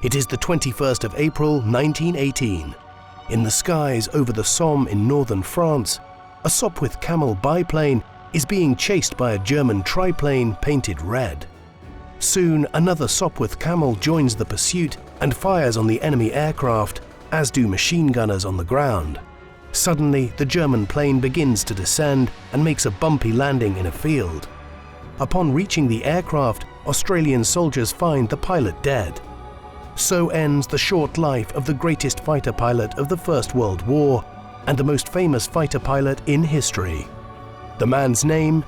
It is the 21st of April 1918. In the skies over the Somme in northern France, a Sopwith Camel biplane is being chased by a German triplane painted red. Soon, another Sopwith Camel joins the pursuit and fires on the enemy aircraft, as do machine gunners on the ground. Suddenly, the German plane begins to descend and makes a bumpy landing in a field. Upon reaching the aircraft, Australian soldiers find the pilot dead. So ends the short life of the greatest fighter pilot of the First World War and the most famous fighter pilot in history. The man's name?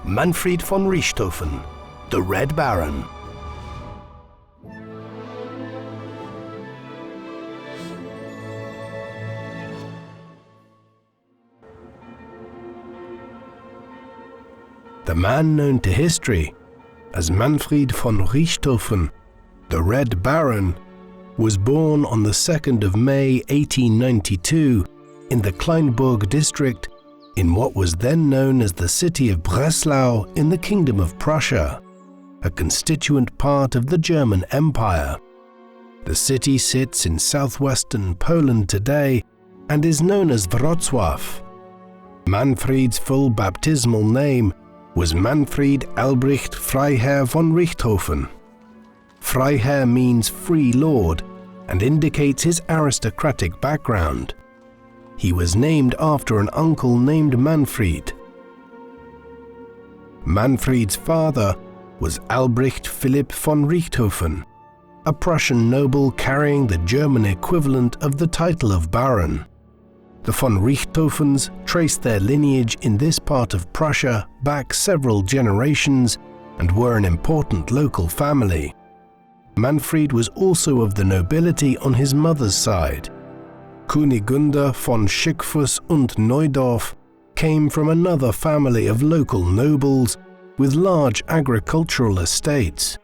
Manfred von Richthofen, the Red Baron. The man known to history as Manfred von Richthofen, the Red Baron, was born on the 2nd of May 1892 in the Kleinburg district in what was then known as the city of Breslau in the Kingdom of Prussia, a constituent part of the German Empire. The city sits in southwestern Poland today and is known as Wrocław. Manfred's full baptismal name was Manfred Albrecht Freiherr von Richthofen. Freiherr means free lord and indicates his aristocratic background. He was named after an uncle named Manfred. Manfred's father was Albrecht Philipp von Richthofen, a Prussian noble carrying the German equivalent of the title of Baron. The von Richthofens traced their lineage in this part of Prussia back several generations and were an important local family. Manfred was also of the nobility on his mother's side. Kunigunde von Schickfuss und Neudorf came from another family of local nobles with large agricultural estates.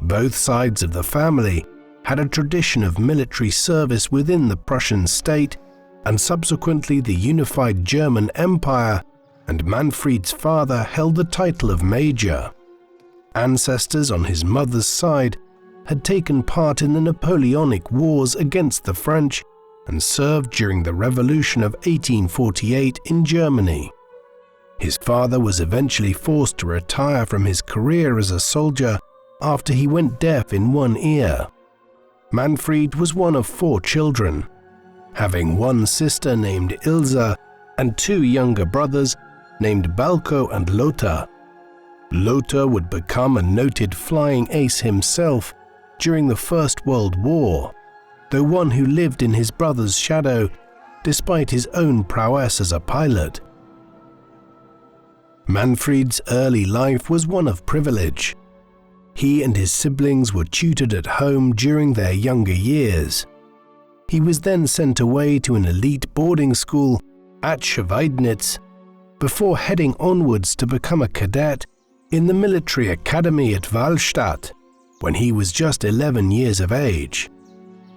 Both sides of the family had a tradition of military service within the Prussian state and subsequently the unified German Empire, and Manfred's father held the title of Major. Ancestors on his mother's side had taken part in the Napoleonic Wars against the French and served during the Revolution of 1848 in Germany. His father was eventually forced to retire from his career as a soldier after he went deaf in one ear. Manfred was one of 4 children, having one sister named Ilse and 2 younger brothers named Balko and Lothar. Lothar would become a noted flying ace himself during the First World War, though one who lived in his brother's shadow despite his own prowess as a pilot. Manfred's early life was one of privilege. He and his siblings were tutored at home during their younger years. He was then sent away to an elite boarding school at Schweidnitz before heading onwards to become a cadet in the military academy at Wahlstatt when he was just 11 years of age.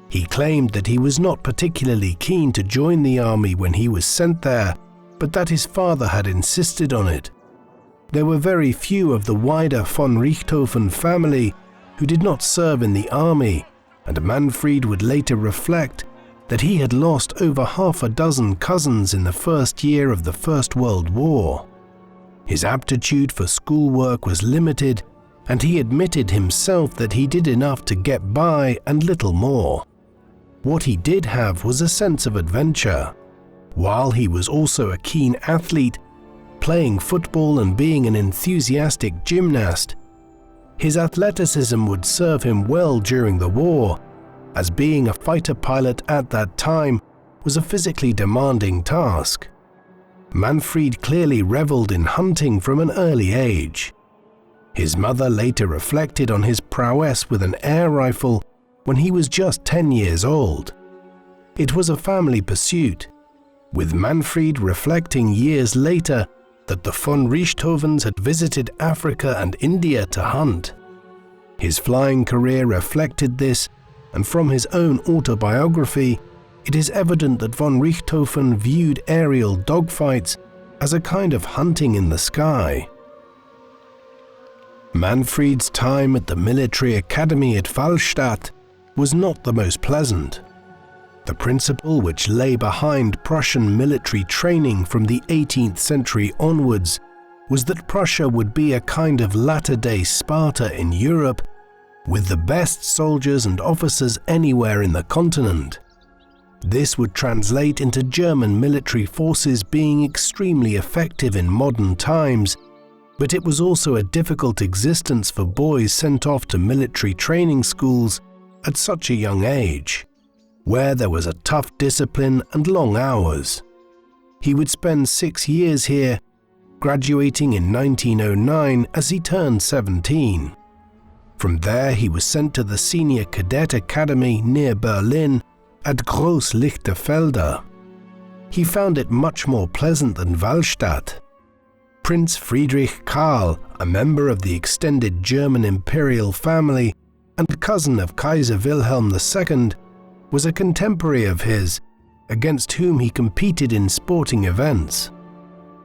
He claimed that he was not particularly keen to join the army when he was sent there, but that his father had insisted on it. There were very few of the wider von Richthofen family who did not serve in the army, and Manfred would later reflect that he had lost over half a dozen cousins in the first year of the First World War. His aptitude for schoolwork was limited, and he admitted himself that he did enough to get by and little more. What he did have was a sense of adventure. While he was also a keen athlete, playing football and being an enthusiastic gymnast, his athleticism would serve him well during the war, as being a fighter pilot at that time was a physically demanding task. Manfred clearly reveled in hunting from an early age. His mother later reflected on his prowess with an air rifle when he was just 10 years old. It was a family pursuit, with Manfred reflecting years later that the von Richthofens had visited Africa and India to hunt. His flying career reflected this, and from his own autobiography, it is evident that von Richthofen viewed aerial dogfights as a kind of hunting in the sky. Manfred's time at the military academy at Wahlstatt was not the most pleasant. The principle which lay behind Prussian military training from the 18th century onwards was that Prussia would be a kind of latter-day Sparta in Europe, with the best soldiers and officers anywhere in the continent. This would translate into German military forces being extremely effective in modern times, but it was also a difficult existence for boys sent off to military training schools at such a young age, where there was a tough discipline and long hours. He would spend 6 years here, graduating in 1909 as he turned 17. From there he was sent to the Senior Cadet Academy near Berlin at Groß Lichterfelde. He found it much more pleasant than Wallstatt. Prince Friedrich Karl, a member of the extended German imperial family and cousin of Kaiser Wilhelm II, was a contemporary of his, against whom he competed in sporting events.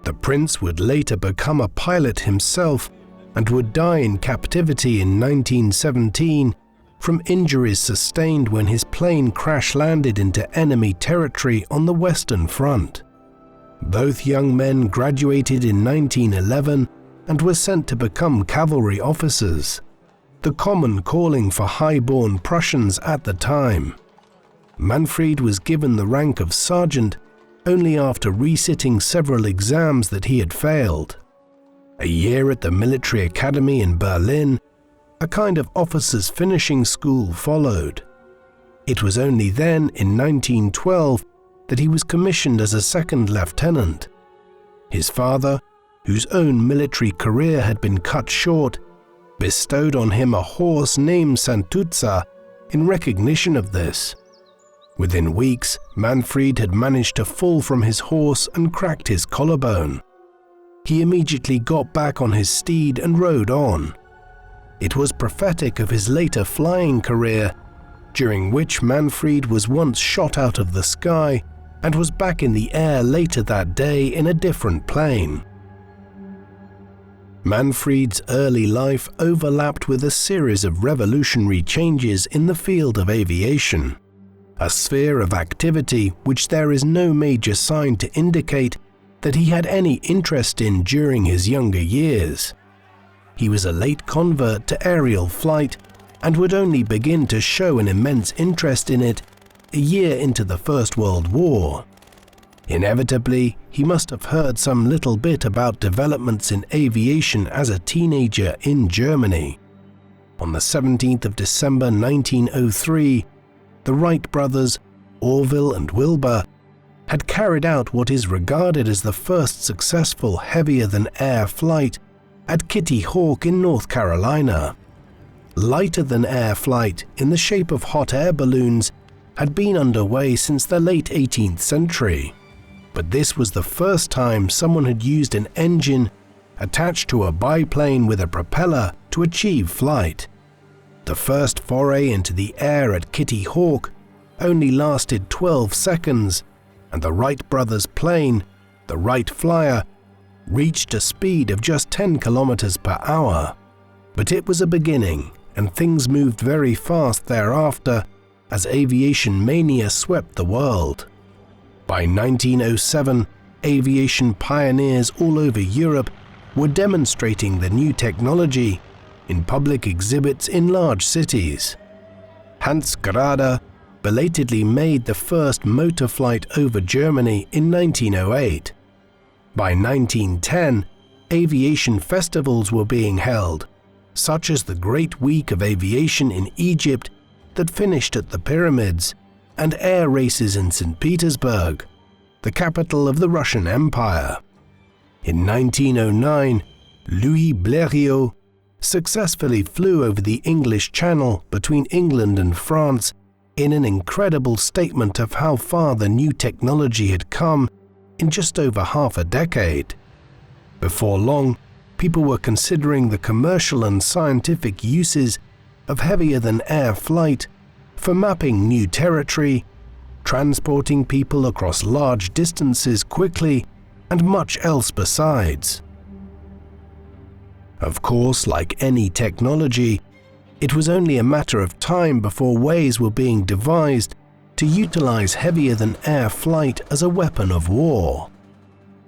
The prince would later become a pilot himself and would die in captivity in 1917 from injuries sustained when his plane crash-landed into enemy territory on the Western Front. Both young men graduated in 1911 and were sent to become cavalry officers, the common calling for high-born Prussians at the time. Manfred was given the rank of sergeant only after resitting several exams that he had failed. A year at the military academy in Berlin, a kind of officers' finishing school, followed. It was only then, in 1912, that he was commissioned as a second lieutenant. His father, whose own military career had been cut short, bestowed on him a horse named Santuzza in recognition of this. Within weeks, Manfred had managed to fall from his horse and cracked his collarbone. He immediately got back on his steed and rode on. It was prophetic of his later flying career, during which Manfred was once shot out of the sky and was back in the air later that day in a different plane. Manfred's early life overlapped with a series of revolutionary changes in the field of aviation, a sphere of activity which there is no major sign to indicate that he had any interest in during his younger years. He was a late convert to aerial flight and would only begin to show an immense interest in it a year into the First World War. Inevitably, he must have heard some little bit about developments in aviation as a teenager in Germany. On the 17th of December 1903, the Wright brothers, Orville and Wilbur, had carried out what is regarded as the first successful heavier-than-air flight at Kitty Hawk in North Carolina. Lighter-than-air flight in the shape of hot air balloons had been underway since the late 18th century, but this was the first time someone had used an engine attached to a biplane with a propeller to achieve flight. The first foray into the air at Kitty Hawk only lasted 12 seconds, and the Wright brothers' plane, the Wright Flyer, reached a speed of just 10 kilometers per hour. But it was a beginning, and things moved very fast thereafter as aviation mania swept the world. By 1907, aviation pioneers all over Europe were demonstrating the new technology in public exhibits in large cities. Hans Grader belatedly made the first motor flight over Germany in 1908. By 1910, aviation festivals were being held, such as the Great Week of Aviation in Egypt that finished at the Pyramids, and air races in St. Petersburg, the capital of the Russian Empire. In 1909, Louis Blériot successfully flew over the English Channel between England and France in an incredible statement of how far the new technology had come in just over half a decade. Before long, people were considering the commercial and scientific uses of heavier-than-air flight for mapping new territory, transporting people across large distances quickly, and much else besides. Of course, like any technology, It was only a matter of time before ways were being devised to utilize heavier-than-air flight as a weapon of war.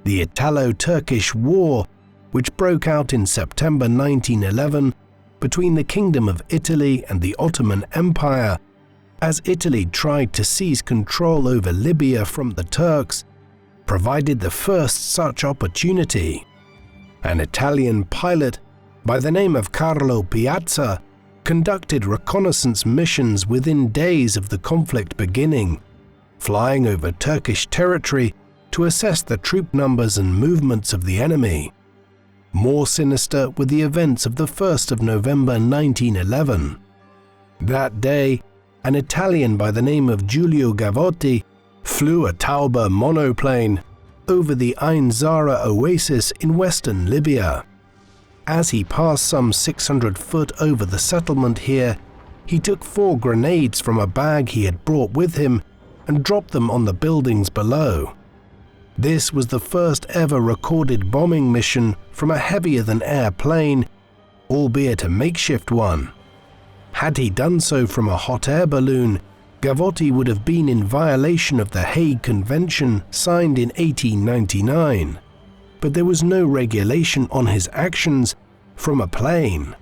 The Italo-Turkish War, which broke out in September 1911 between the Kingdom of Italy and the Ottoman Empire, as Italy tried to seize control over Libya from the Turks, provided the first such opportunity. An Italian pilot by the name of Carlo Piazza conducted reconnaissance missions within days of the conflict beginning, flying over Turkish territory to assess the troop numbers and movements of the enemy. More sinister were the events of the 1st of November 1911. That day, an Italian by the name of Giulio Gavotti flew a Tauber monoplane over the Ain Zara oasis in western Libya. As he passed some 600 foot over the settlement here, he took 4 grenades from a bag he had brought with him and dropped them on the buildings below. This was the first ever recorded bombing mission from a heavier-than-air plane, albeit a makeshift one. Had he done so from a hot air balloon, Gavotti would have been in violation of the Hague Convention signed in 1899. But there was no regulation on his actions from a plane.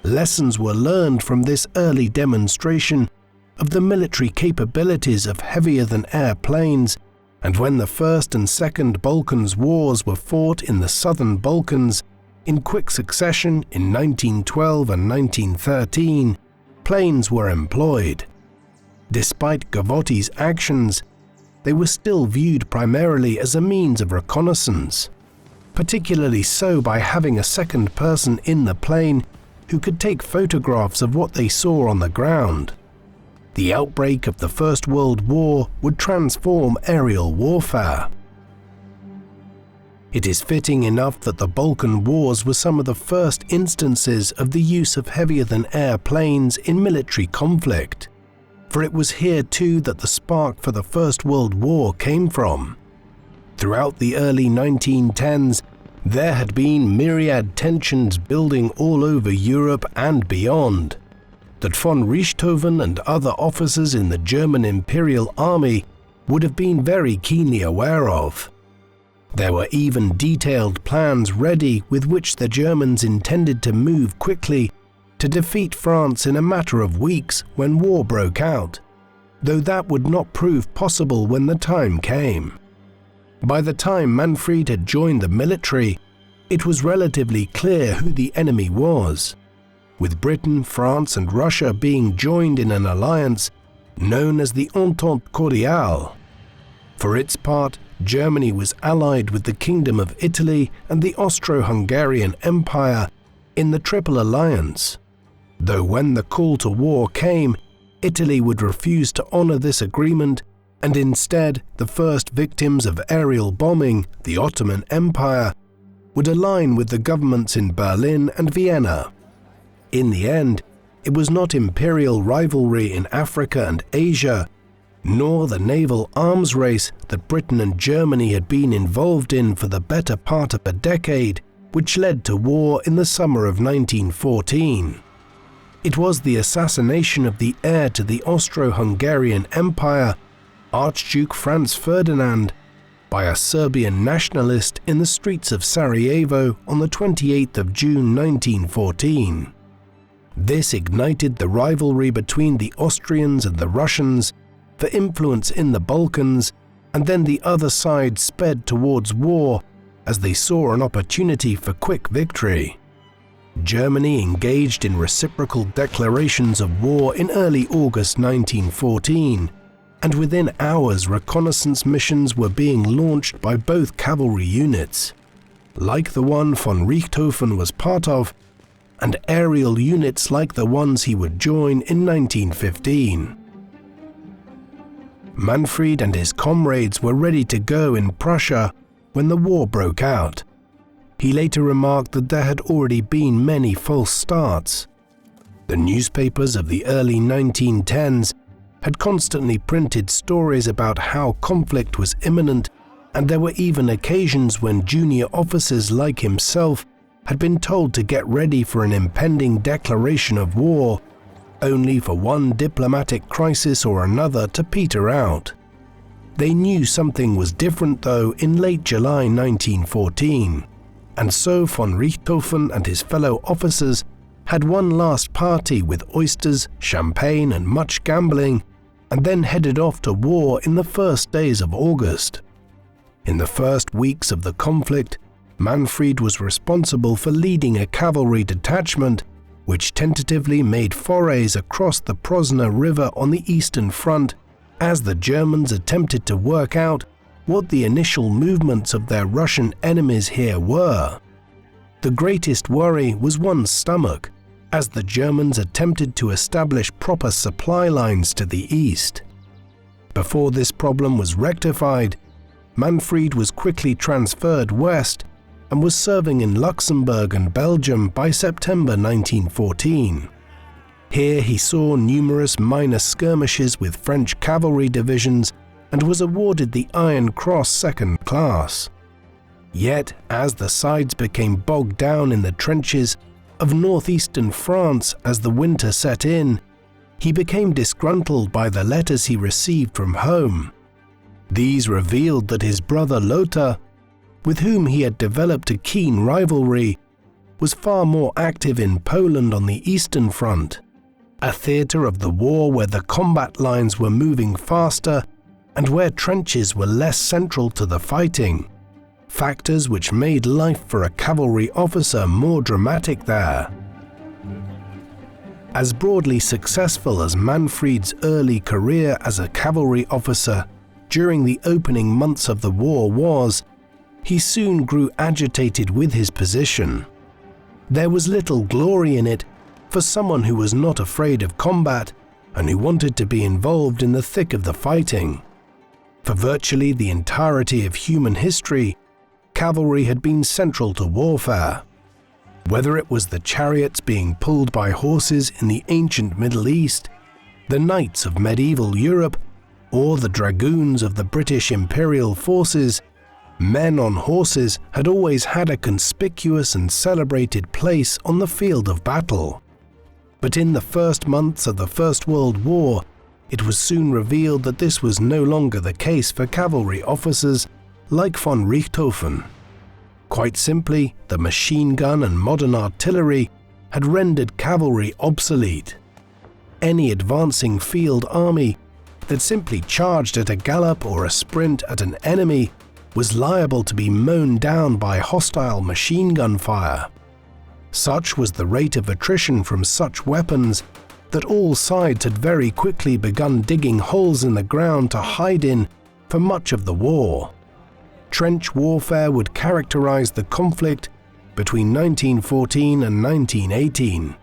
Lessons were learned from this early demonstration of the military capabilities of heavier-than-air planes, and when the First and Second Balkans Wars were fought in the southern Balkans in quick succession in 1912 and 1913, planes were employed. Despite Gavotti's actions, they were still viewed primarily as a means of reconnaissance, particularly so by having a second person in the plane who could take photographs of what they saw on the ground. The outbreak of the First World War would transform aerial warfare. It is fitting enough that the Balkan Wars were some of the first instances of the use of heavier-than-air planes in military conflict, for it was here too that the spark for the First World War came from. Throughout the early 1910s, there had been myriad tensions building all over Europe and beyond, that von Richthofen and other officers in the German Imperial Army would have been very keenly aware of. There were even detailed plans ready with which the Germans intended to move quickly to defeat France in a matter of weeks when war broke out, though that would not prove possible when the time came. By the time Manfred had joined the military, it was relatively clear who the enemy was, with Britain, France and Russia being joined in an alliance known as the Entente Cordiale. For its part, Germany was allied with the Kingdom of Italy and the Austro-Hungarian Empire in the Triple Alliance, though when the call to war came, Italy would refuse to honor this agreement, and instead the first victims of aerial bombing, the Ottoman Empire, would align with the governments in Berlin and Vienna. In the end, it was not imperial rivalry in Africa and Asia, nor the naval arms race that Britain and Germany had been involved in for the better part of a decade, which led to war in the summer of 1914. It was the assassination of the heir to the Austro-Hungarian Empire, Archduke Franz Ferdinand, by a Serbian nationalist in the streets of Sarajevo on the 28th of June 1914. This ignited the rivalry between the Austrians and the Russians for influence in the Balkans, and then the other side sped towards war as they saw an opportunity for quick victory. Germany engaged in reciprocal declarations of war in early August 1914, and within hours reconnaissance missions were being launched by both cavalry units, like the one von Richthofen was part of, and aerial units like the ones he would join in 1915. Manfred and his comrades were ready to go in Prussia when the war broke out. He later remarked that there had already been many false starts. The newspapers of the early 1910s had constantly printed stories about how conflict was imminent, and there were even occasions when junior officers like himself had been told to get ready for an impending declaration of war, only for one diplomatic crisis or another to peter out. They knew something was different though in late July 1914, and so von Richthofen and his fellow officers had one last party with oysters, champagne and much gambling, and then headed off to war in the first days of August. In the first weeks of the conflict, Manfred was responsible for leading a cavalry detachment which tentatively made forays across the Prosna River on the Eastern Front as the Germans attempted to work out what the initial movements of their Russian enemies here were. The greatest worry was one's stomach, as the Germans attempted to establish proper supply lines to the east. Before this problem was rectified, Manfred was quickly transferred west and was serving in Luxembourg and Belgium by September 1914. Here he saw numerous minor skirmishes with French cavalry divisions and was awarded the Iron Cross Second Class. Yet, as the sides became bogged down in the trenches of northeastern France as the winter set in, he became disgruntled by the letters he received from home. These revealed that his brother Lothar, with whom he had developed a keen rivalry, was far more active in Poland on the Eastern Front, a theatre of the war where the combat lines were moving faster and where trenches were less central to the fighting, factors which made life for a cavalry officer more dramatic there. As broadly successful as Manfred's early career as a cavalry officer during the opening months of the war was, he soon grew agitated with his position. There was little glory in it for someone who was not afraid of combat and who wanted to be involved in the thick of the fighting. For virtually the entirety of human history, cavalry had been central to warfare. Whether it was the chariots being pulled by horses in the ancient Middle East, the knights of medieval Europe, or the dragoons of the British imperial forces, men on horses had always had a conspicuous and celebrated place on the field of battle. But in the first months of the First World War, it was soon revealed that this was no longer the case for cavalry officers like von Richthofen. Quite simply, the machine gun and modern artillery had rendered cavalry obsolete. Any advancing field army that simply charged at a gallop or a sprint at an enemy was liable to be mown down by hostile machine gun fire. Such was the rate of attrition from such weapons that all sides had very quickly begun digging holes in the ground to hide in for much of the war. Trench warfare would characterize the conflict between 1914 and 1918.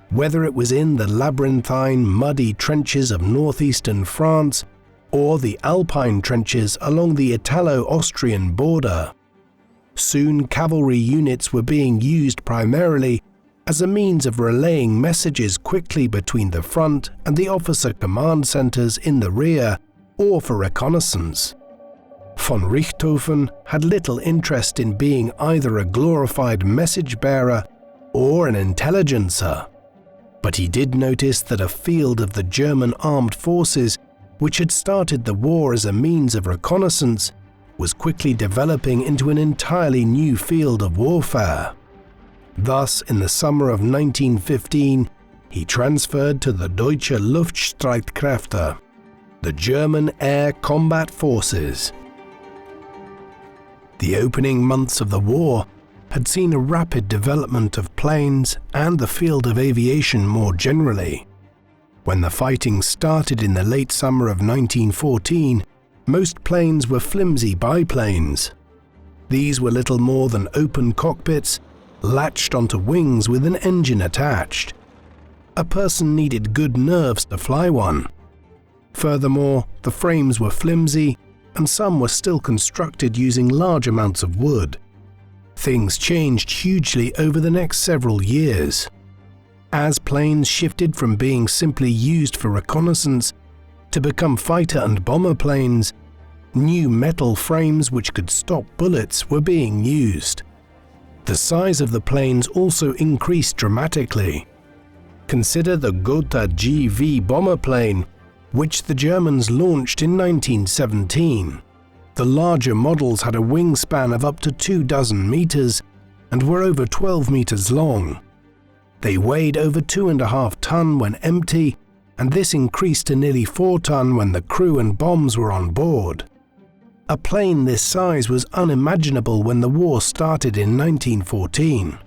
Whether it was in the labyrinthine, muddy trenches of northeastern France or the Alpine trenches along the Italo-Austrian border. Soon cavalry units were being used primarily as a means of relaying messages quickly between the front and the officer command centers in the rear, or for reconnaissance. Von Richthofen had little interest in being either a glorified message bearer or an intelligencer, but he did notice that a field of the German armed forces, which had started the war as a means of reconnaissance, was quickly developing into an entirely new field of warfare. Thus, in the summer of 1915, he transferred to the Deutsche Luftstreitkräfte, the German Air Combat Forces. The opening months of the war had seen a rapid development of planes and the field of aviation more generally. When the fighting started in the late summer of 1914, most planes were flimsy biplanes. These were little more than open cockpits, latched onto wings with an engine attached. A person needed good nerves to fly one. Furthermore, the frames were flimsy, and some were still constructed using large amounts of wood. Things changed hugely over the next several years. As planes shifted from being simply used for reconnaissance to become fighter and bomber planes, new metal frames which could stop bullets were being used. The size of the planes also increased dramatically. Consider the Gotha GV bomber plane, which the Germans launched in 1917. The larger models had a wingspan of up to 24 meters and were over 12 meters long. They weighed over 2.5 tons when empty, and this increased to nearly 4 tons when the crew and bombs were on board. A plane this size was unimaginable when the war started in 1914.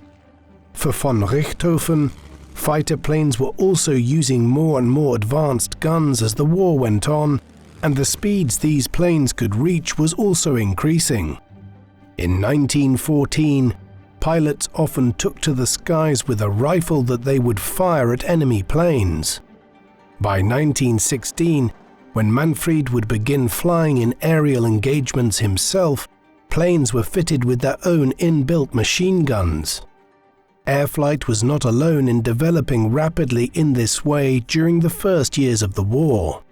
For von Richthofen, fighter planes were also using more and more advanced guns as the war went on, and the speeds these planes could reach was also increasing. In 1914, pilots often took to the skies with a rifle that they would fire at enemy planes. By 1916, when Manfred would begin flying in aerial engagements himself, planes were fitted with their own inbuilt machine guns. Air flight was not alone in developing rapidly in this way during the first years of the war.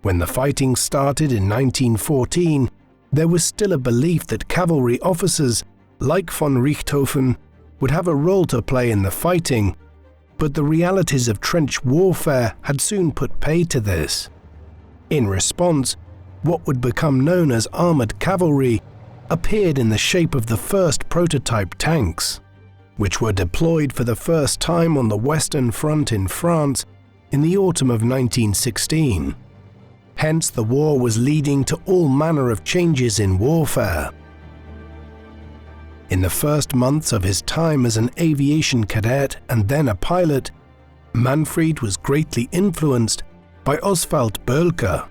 When the fighting started in 1914, there was still a belief that cavalry officers, like von Richthofen, would have a role to play in the fighting, but the realities of trench warfare had soon put paid to this. In response, what would become known as armored cavalry appeared in the shape of the first prototype tanks, which were deployed for the first time on the Western Front in France in the autumn of 1916. Hence, the war was leading to all manner of changes in warfare. In the first months of his time as an aviation cadet and then a pilot, Manfred was greatly influenced by Oswald Boelcke.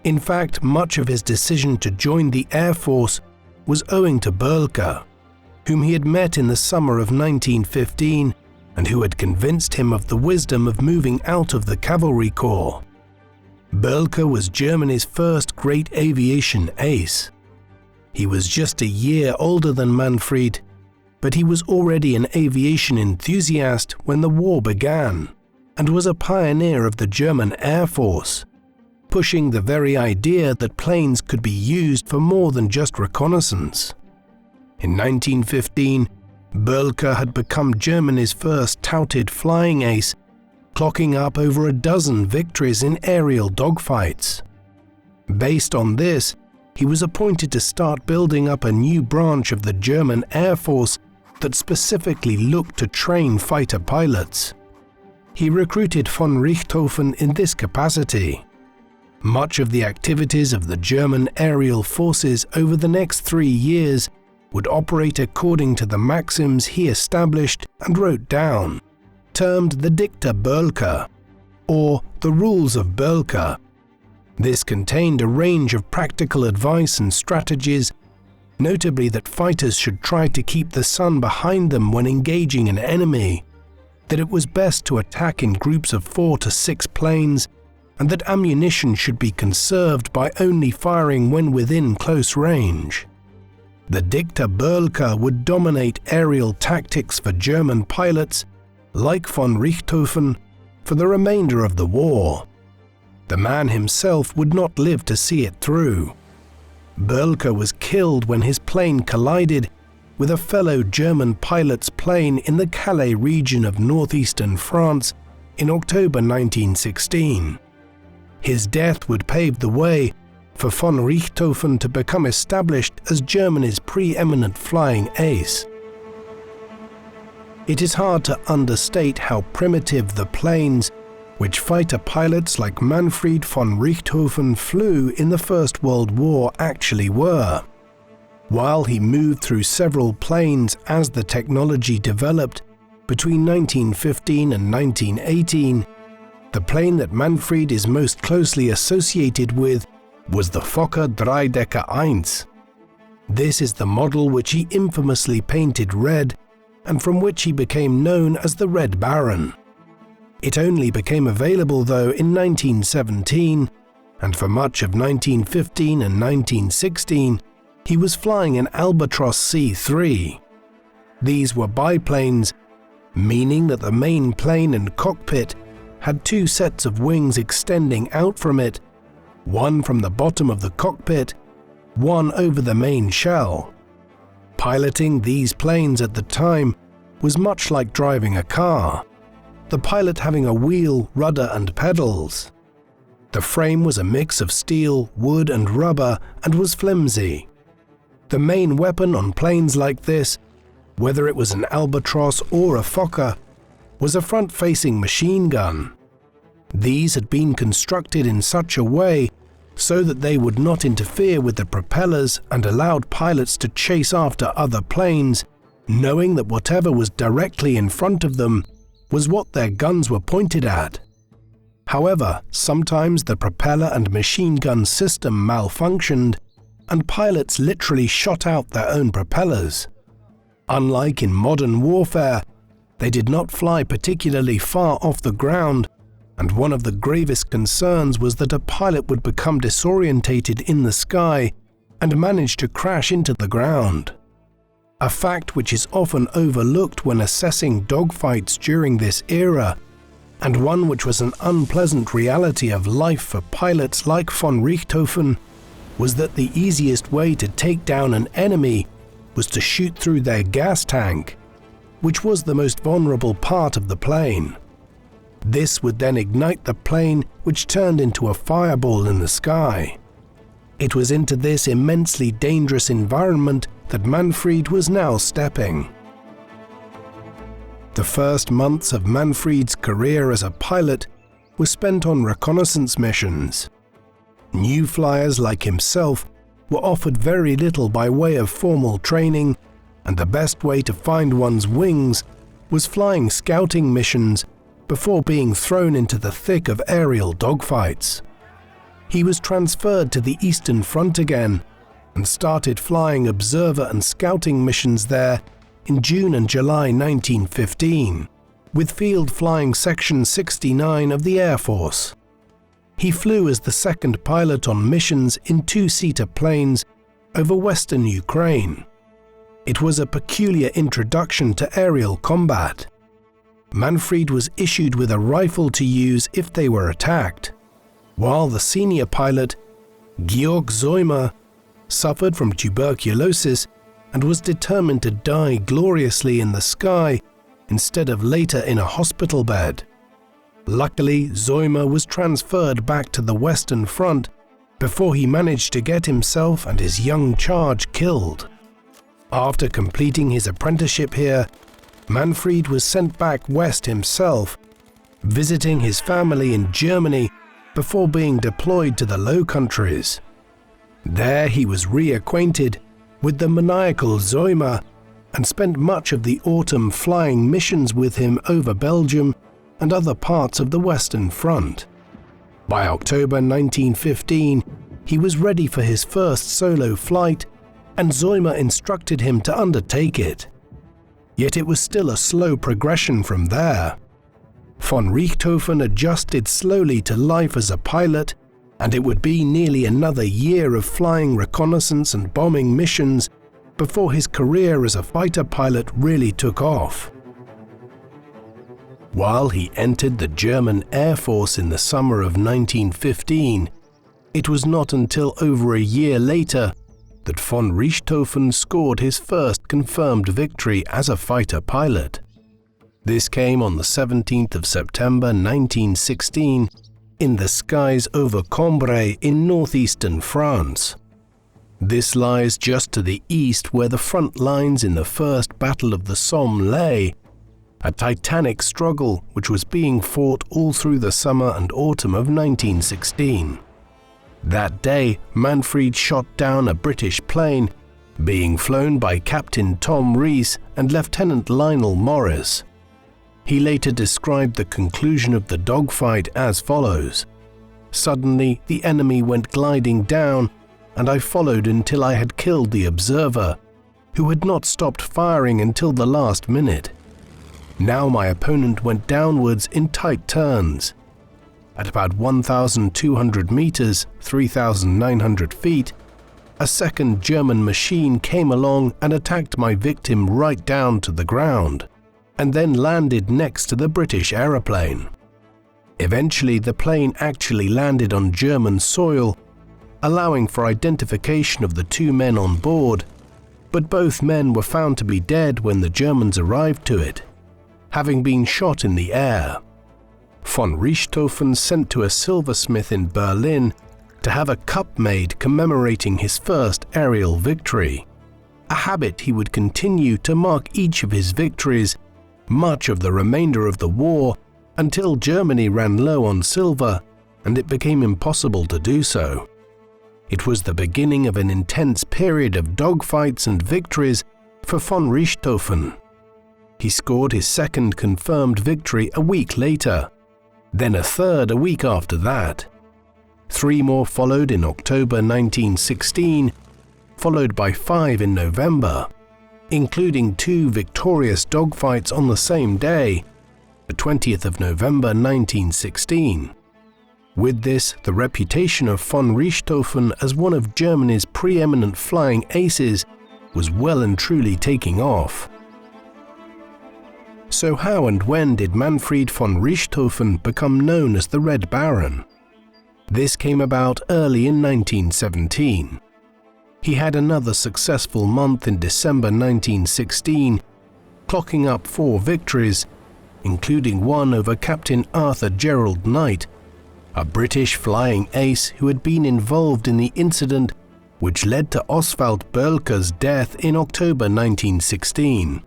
In fact, much of his decision to join the Air Force was owing to Boelcke, whom he had met in the summer of 1915 and who had convinced him of the wisdom of moving out of the Cavalry Corps. Boelcke was Germany's first great aviation ace. He was just a year older than Manfred, but he was already an aviation enthusiast when the war began, and was a pioneer of the German Air Force, pushing the very idea that planes could be used for more than just reconnaissance. In 1915, Boelcke had become Germany's first touted flying ace, clocking up over a dozen victories in aerial dogfights. Based on this, he was appointed to start building up a new branch of the German Air Force that specifically looked to train fighter pilots. He recruited von Richthofen in this capacity. Much of the activities of the German aerial forces over the next 3 years would operate according to the maxims he established and wrote down, termed the Dicta Boelcke, or the Rules of Boelcke. This contained a range of practical advice and strategies, notably that fighters should try to keep the sun behind them when engaging an enemy, that it was best to attack in groups of 4 to 6 planes, and that ammunition should be conserved by only firing when within close range. The Dicta Boelcke would dominate aerial tactics for German pilots, like von Richthofen, for the remainder of the war. The man himself would not live to see it through. Boelcke was killed when his plane collided with a fellow German pilot's plane in the Calais region of northeastern France in October 1916. His death would pave the way for von Richthofen to become established as Germany's preeminent flying ace. It is hard to understate how primitive the planes which fighter pilots like Manfred von Richthofen flew in the First World War actually were. While he moved through several planes as the technology developed between 1915 and 1918, the plane that Manfred is most closely associated with was the Fokker Dr.I. This is the model which he infamously painted red and from which he became known as the Red Baron. It only became available though in 1917, and for much of 1915 and 1916 he was flying an Albatros C-3. These were biplanes, meaning that the main plane and cockpit had 2 sets of wings extending out from it, one from the bottom of the cockpit, one over the main shell. Piloting these planes at the time was much like driving a car, the pilot having a wheel, rudder and pedals. The frame was a mix of steel, wood and rubber and was flimsy. The main weapon on planes like this, whether it was an Albatross or a Fokker, was a front-facing machine gun. These had been constructed in such a way so that they would not interfere with the propellers and allowed pilots to chase after other planes, knowing that whatever was directly in front of them was what their guns were pointed at. However, sometimes the propeller and machine gun system malfunctioned, and pilots literally shot out their own propellers. Unlike in modern warfare, they did not fly particularly far off the ground, and one of the gravest concerns was that a pilot would become disorientated in the sky and manage to crash into the ground. A fact which is often overlooked when assessing dogfights during this era, and one which was an unpleasant reality of life for pilots like von Richthofen, was that the easiest way to take down an enemy was to shoot through their gas tank, which was the most vulnerable part of the plane. This would then ignite the plane, which turned into a fireball in the sky. It was into this immensely dangerous environment that Manfred was now stepping. The first months of Manfred's career as a pilot were spent on reconnaissance missions. New flyers like himself were offered very little by way of formal training, and the best way to find one's wings was flying scouting missions before being thrown into the thick of aerial dogfights. He was transferred to the Eastern Front again and started flying observer and scouting missions there in June and July 1915, with Field Flying Section 69 of the Air Force. He flew as the second pilot on missions in two-seater planes over western Ukraine. It was a peculiar introduction to aerial combat. Manfred was issued with a rifle to use if they were attacked, while the senior pilot, Georg Zeumer, suffered from tuberculosis and was determined to die gloriously in the sky instead of later in a hospital bed. Luckily, Zeumer was transferred back to the Western Front before he managed to get himself and his young charge killed. After completing his apprenticeship here, Manfred was sent back west himself, visiting his family in Germany before being deployed to the Low Countries. There he was reacquainted with the maniacal Zeumer and spent much of the autumn flying missions with him over Belgium and other parts of the Western Front. By October 1915, he was ready for his first solo flight, and Zeumer instructed him to undertake it. Yet it was still a slow progression from there. Von Richthofen adjusted slowly to life as a pilot, and it would be nearly another year of flying reconnaissance and bombing missions before his career as a fighter pilot really took off. While he entered the German Air Force in the summer of 1915, it was not until over a year later that von Richthofen scored his first confirmed victory as a fighter pilot. This came on the 17th of September 1916 in the skies over Cambrai in northeastern France. This lies just to the east where the front lines in the First Battle of the Somme lay, a titanic struggle which was being fought all through the summer and autumn of 1916. That day, Manfred shot down a British plane, being flown by Captain Tom Rees and Lieutenant Lionel Morris. He later described the conclusion of the dogfight as follows: "Suddenly, the enemy went gliding down, and I followed until I had killed the observer, who had not stopped firing until the last minute. Now my opponent went downwards in tight turns. At about 1,200 meters, 3,900 feet, a second German machine came along and attacked my victim right down to the ground, and then landed next to the British aeroplane. Eventually, the plane actually landed on German soil, allowing for identification of the two men on board, but both men were found to be dead when the Germans arrived to it, having been shot in the air. Von Richthofen sent to a silversmith in Berlin to have a cup made commemorating his first aerial victory, a habit he would continue to mark each of his victories much of the remainder of the war until Germany ran low on silver and it became impossible to do so. It was the beginning of an intense period of dogfights and victories for von Richthofen. He scored his second confirmed victory a week later, then a third a week after that. 3 more followed in October 1916, followed by 5 in November, including 2 victorious dogfights on the same day, the 20th of November 1916. With this, the reputation of von Richthofen as one of Germany's preeminent flying aces was well and truly taking off. So how and when did Manfred von Richthofen become known as the Red Baron? This came about early in 1917. He had another successful month in December 1916, clocking up 4 victories, including one over Captain Arthur Gerald Knight, a British flying ace who had been involved in the incident which led to Oswald Boelcke's death in October 1916.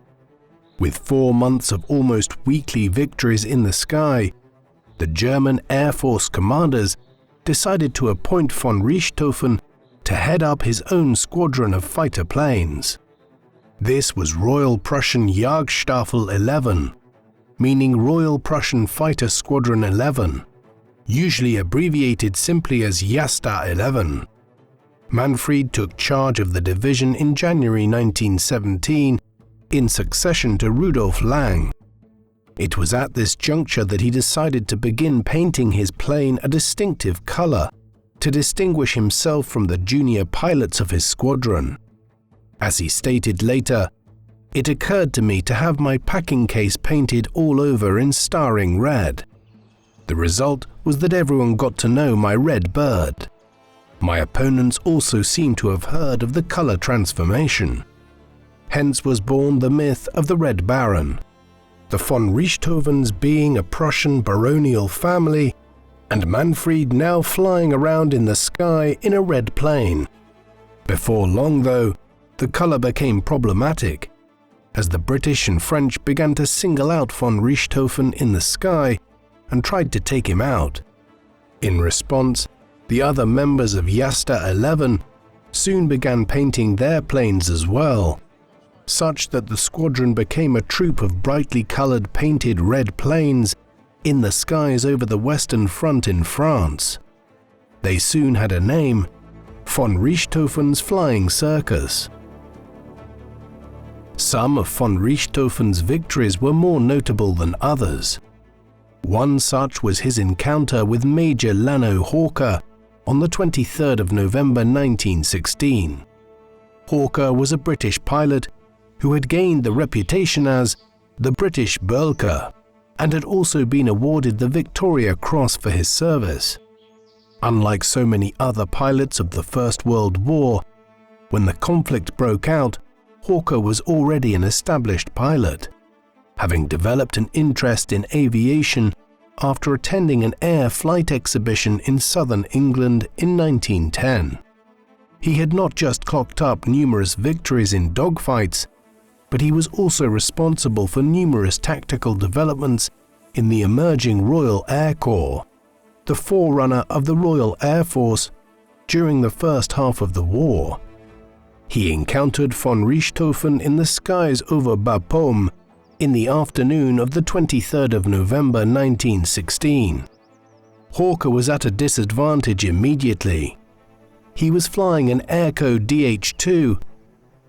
With 4 months of almost weekly victories in the sky, the German Air Force commanders decided to appoint von Richthofen to head up his own squadron of fighter planes. This was Royal Prussian Jagdstaffel 11, meaning Royal Prussian Fighter Squadron 11, usually abbreviated simply as Jasta 11. Manfred took charge of the division in January 1917 in succession to Rudolf Lang. It was at this juncture that he decided to begin painting his plane a distinctive color to distinguish himself from the junior pilots of his squadron. As he stated later, "It occurred to me to have my packing case painted all over in starring red. The result was that everyone got to know my red bird. My opponents also seemed to have heard of the color transformation. Hence was born the myth of the Red Baron, the von Richthofens being a Prussian baronial family, and Manfred now flying around in the sky in a red plane. Before long, though, the color became problematic, as the British and French began to single out von Richthofen in the sky and tried to take him out. In response, the other members of Jasta 11 soon began painting their planes as well, such that the squadron became a troop of brightly colored painted red planes in the skies over the Western Front in France. They soon had a name: von Richthofen's Flying Circus. Some of von Richthofen's victories were more notable than others. One such was his encounter with Major Lano Hawker on the 23rd of November 1916. Hawker was a British pilot who had gained the reputation as the British Boelcke and had also been awarded the Victoria Cross for his service. Unlike so many other pilots of the First World War, when the conflict broke out, Hawker was already an established pilot, having developed an interest in aviation after attending an air flight exhibition in southern England in 1910. He had not just clocked up numerous victories in dogfights, but he was also responsible for numerous tactical developments in the emerging Royal Air Corps, the forerunner of the Royal Air Force during the first half of the war. He encountered von Richthofen in the skies over Bapaume in the afternoon of the 23rd of November 1916. Hawker was at a disadvantage immediately. He was flying an Airco DH-2,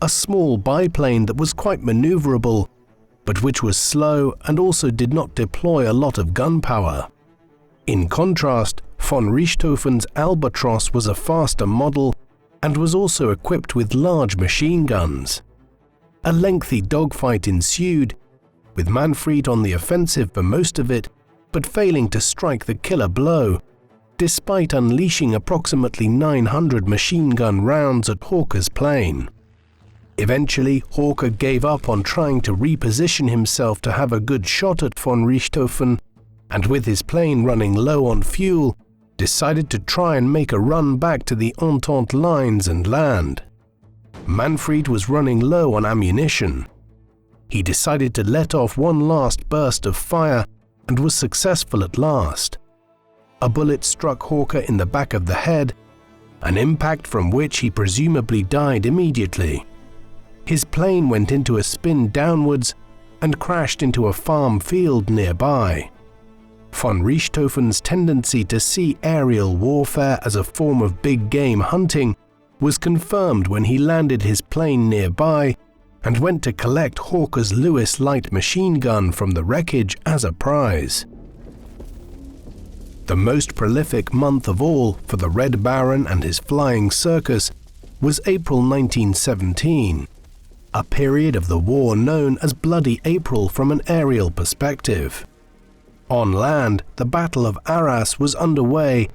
a small biplane that was quite maneuverable, but which was slow and also did not deploy a lot of gunpower. In contrast, von Richthofen's Albatros was a faster model and was also equipped with large machine guns. A lengthy dogfight ensued, with Manfred on the offensive for most of it, but failing to strike the killer blow, despite unleashing approximately 900 machine gun rounds at Hawker's plane. Eventually, Hawker gave up on trying to reposition himself to have a good shot at von Richthofen, and with his plane running low on fuel, decided to try and make a run back to the Entente lines and land. Manfred was running low on ammunition. He decided to let off one last burst of fire and was successful at last. A bullet struck Hawker in the back of the head, an impact from which he presumably died immediately. His plane went into a spin downwards and crashed into a farm field nearby. Von Richthofen's tendency to see aerial warfare as a form of big game hunting was confirmed when he landed his plane nearby and went to collect Hawker's Lewis light machine gun from the wreckage as a prize. The most prolific month of all for the Red Baron and his flying circus was April 1917, a period of the war known as Bloody April from an aerial perspective. On land, the Battle of Arras was underway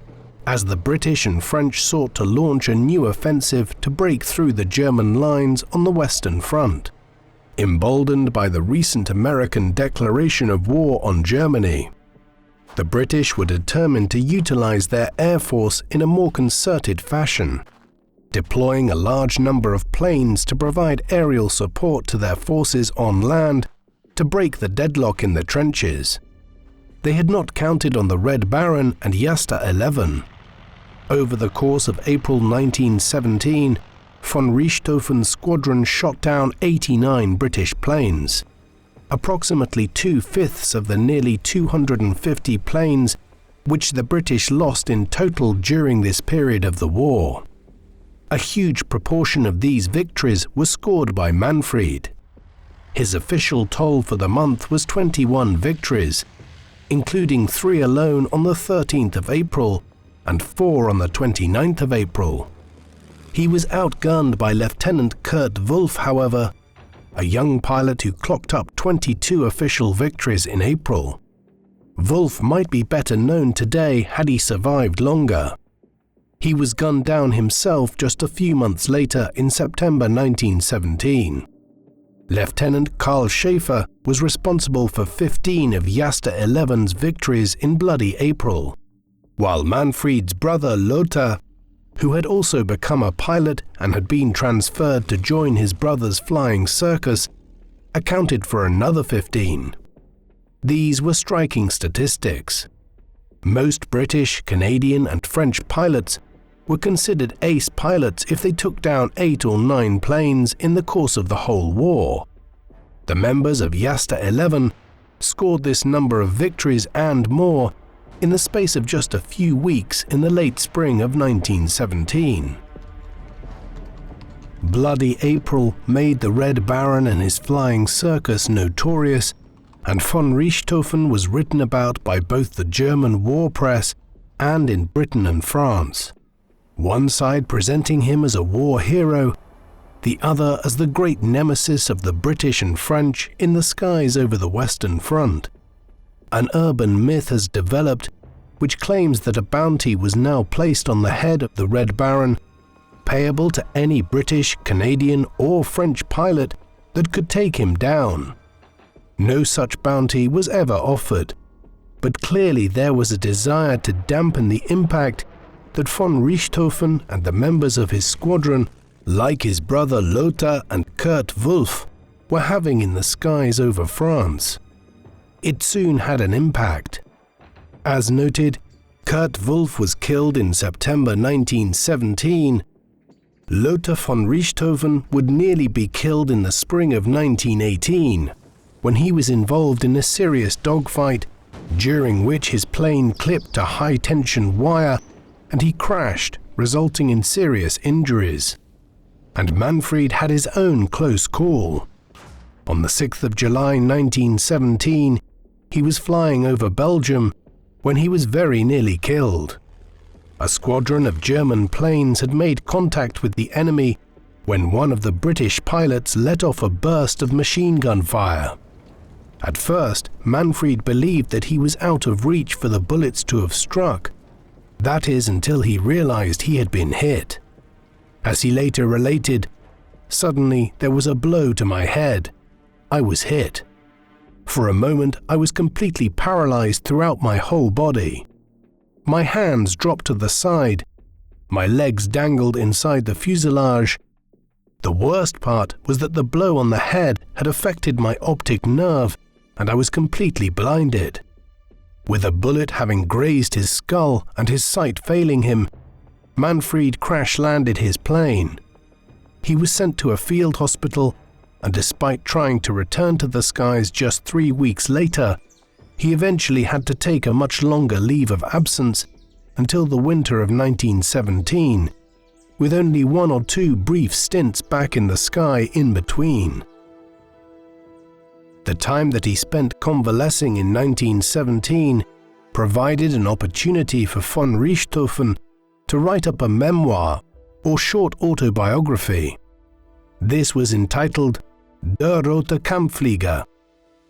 as the British and French sought to launch a new offensive to break through the German lines on the Western Front, emboldened by the recent American declaration of war on Germany. The British were determined to utilize their air force in a more concerted fashion, deploying a large number of planes to provide aerial support to their forces on land to break the deadlock in the trenches. They had not counted on the Red Baron and Jasta 11. Over the course of April 1917, von Richthofen's squadron shot down 89 British planes, approximately 2/5 of the nearly 250 planes which the British lost in total during this period of the war. A huge proportion of these victories was scored by Manfred. His official toll for the month was 21 victories, including 3 alone on the 13th of April and 4 on the 29th of April. He was outgunned by Lieutenant Kurt Wolff, however, a young pilot who clocked up 22 official victories in April. Wolff might be better known today had he survived longer. He was gunned down himself just a few months later in September 1917. Lieutenant Karl Schaefer was responsible for 15 of Jasta 11's victories in Bloody April, while Manfred's brother Lothar, who had also become a pilot and had been transferred to join his brother's flying circus, accounted for another 15. These were striking statistics. Most British, Canadian, and French pilots were considered ace pilots if they took down 8 or 9 planes in the course of the whole war. The members of Jasta 11 scored this number of victories and more in the space of just a few weeks in the late spring of 1917. Bloody April made the Red Baron and his flying circus notorious, and von Richthofen was written about by both the German war press and in Britain and France. One side presenting him as a war hero, the other as the great nemesis of the British and French in the skies over the Western Front. An urban myth has developed which claims that a bounty was now placed on the head of the Red Baron, payable to any British, Canadian, or French pilot that could take him down. No such bounty was ever offered, but clearly there was a desire to dampen the impact that von Richthofen and the members of his squadron, like his brother Lothar and Kurt Wolff, were having in the skies over France. It soon had an impact. As noted, Kurt Wolff was killed in September 1917. Lothar von Richthofen would nearly be killed in the spring of 1918, when he was involved in a serious dogfight, during which his plane clipped a high-tension wire and he crashed, resulting in serious injuries. And Manfred had his own close call. On the 6th of July 1917, he was flying over Belgium when he was very nearly killed. A squadron of German planes had made contact with the enemy when one of the British pilots let off a burst of machine gun fire. At first, Manfred believed that he was out of reach for the bullets to have struck. That is, until he realized he had been hit. As he later related, Suddenly, there was a blow to my head. I was hit. For a moment, I was completely paralyzed throughout my whole body. My hands dropped to the side. My legs dangled inside the fuselage. The worst part was that the blow on the head had affected my optic nerve, and I was completely blinded. With a bullet having grazed his skull and his sight failing him, Manfred crash-landed his plane. He was sent to a field hospital, and despite trying to return to the skies just 3 weeks later, he eventually had to take a much longer leave of absence until the winter of 1917, with only 1 or 2 brief stints back in the sky in between. The time that he spent convalescing in 1917 provided an opportunity for von Richthofen to write up a memoir or short autobiography. This was entitled Der rote Kampfflieger,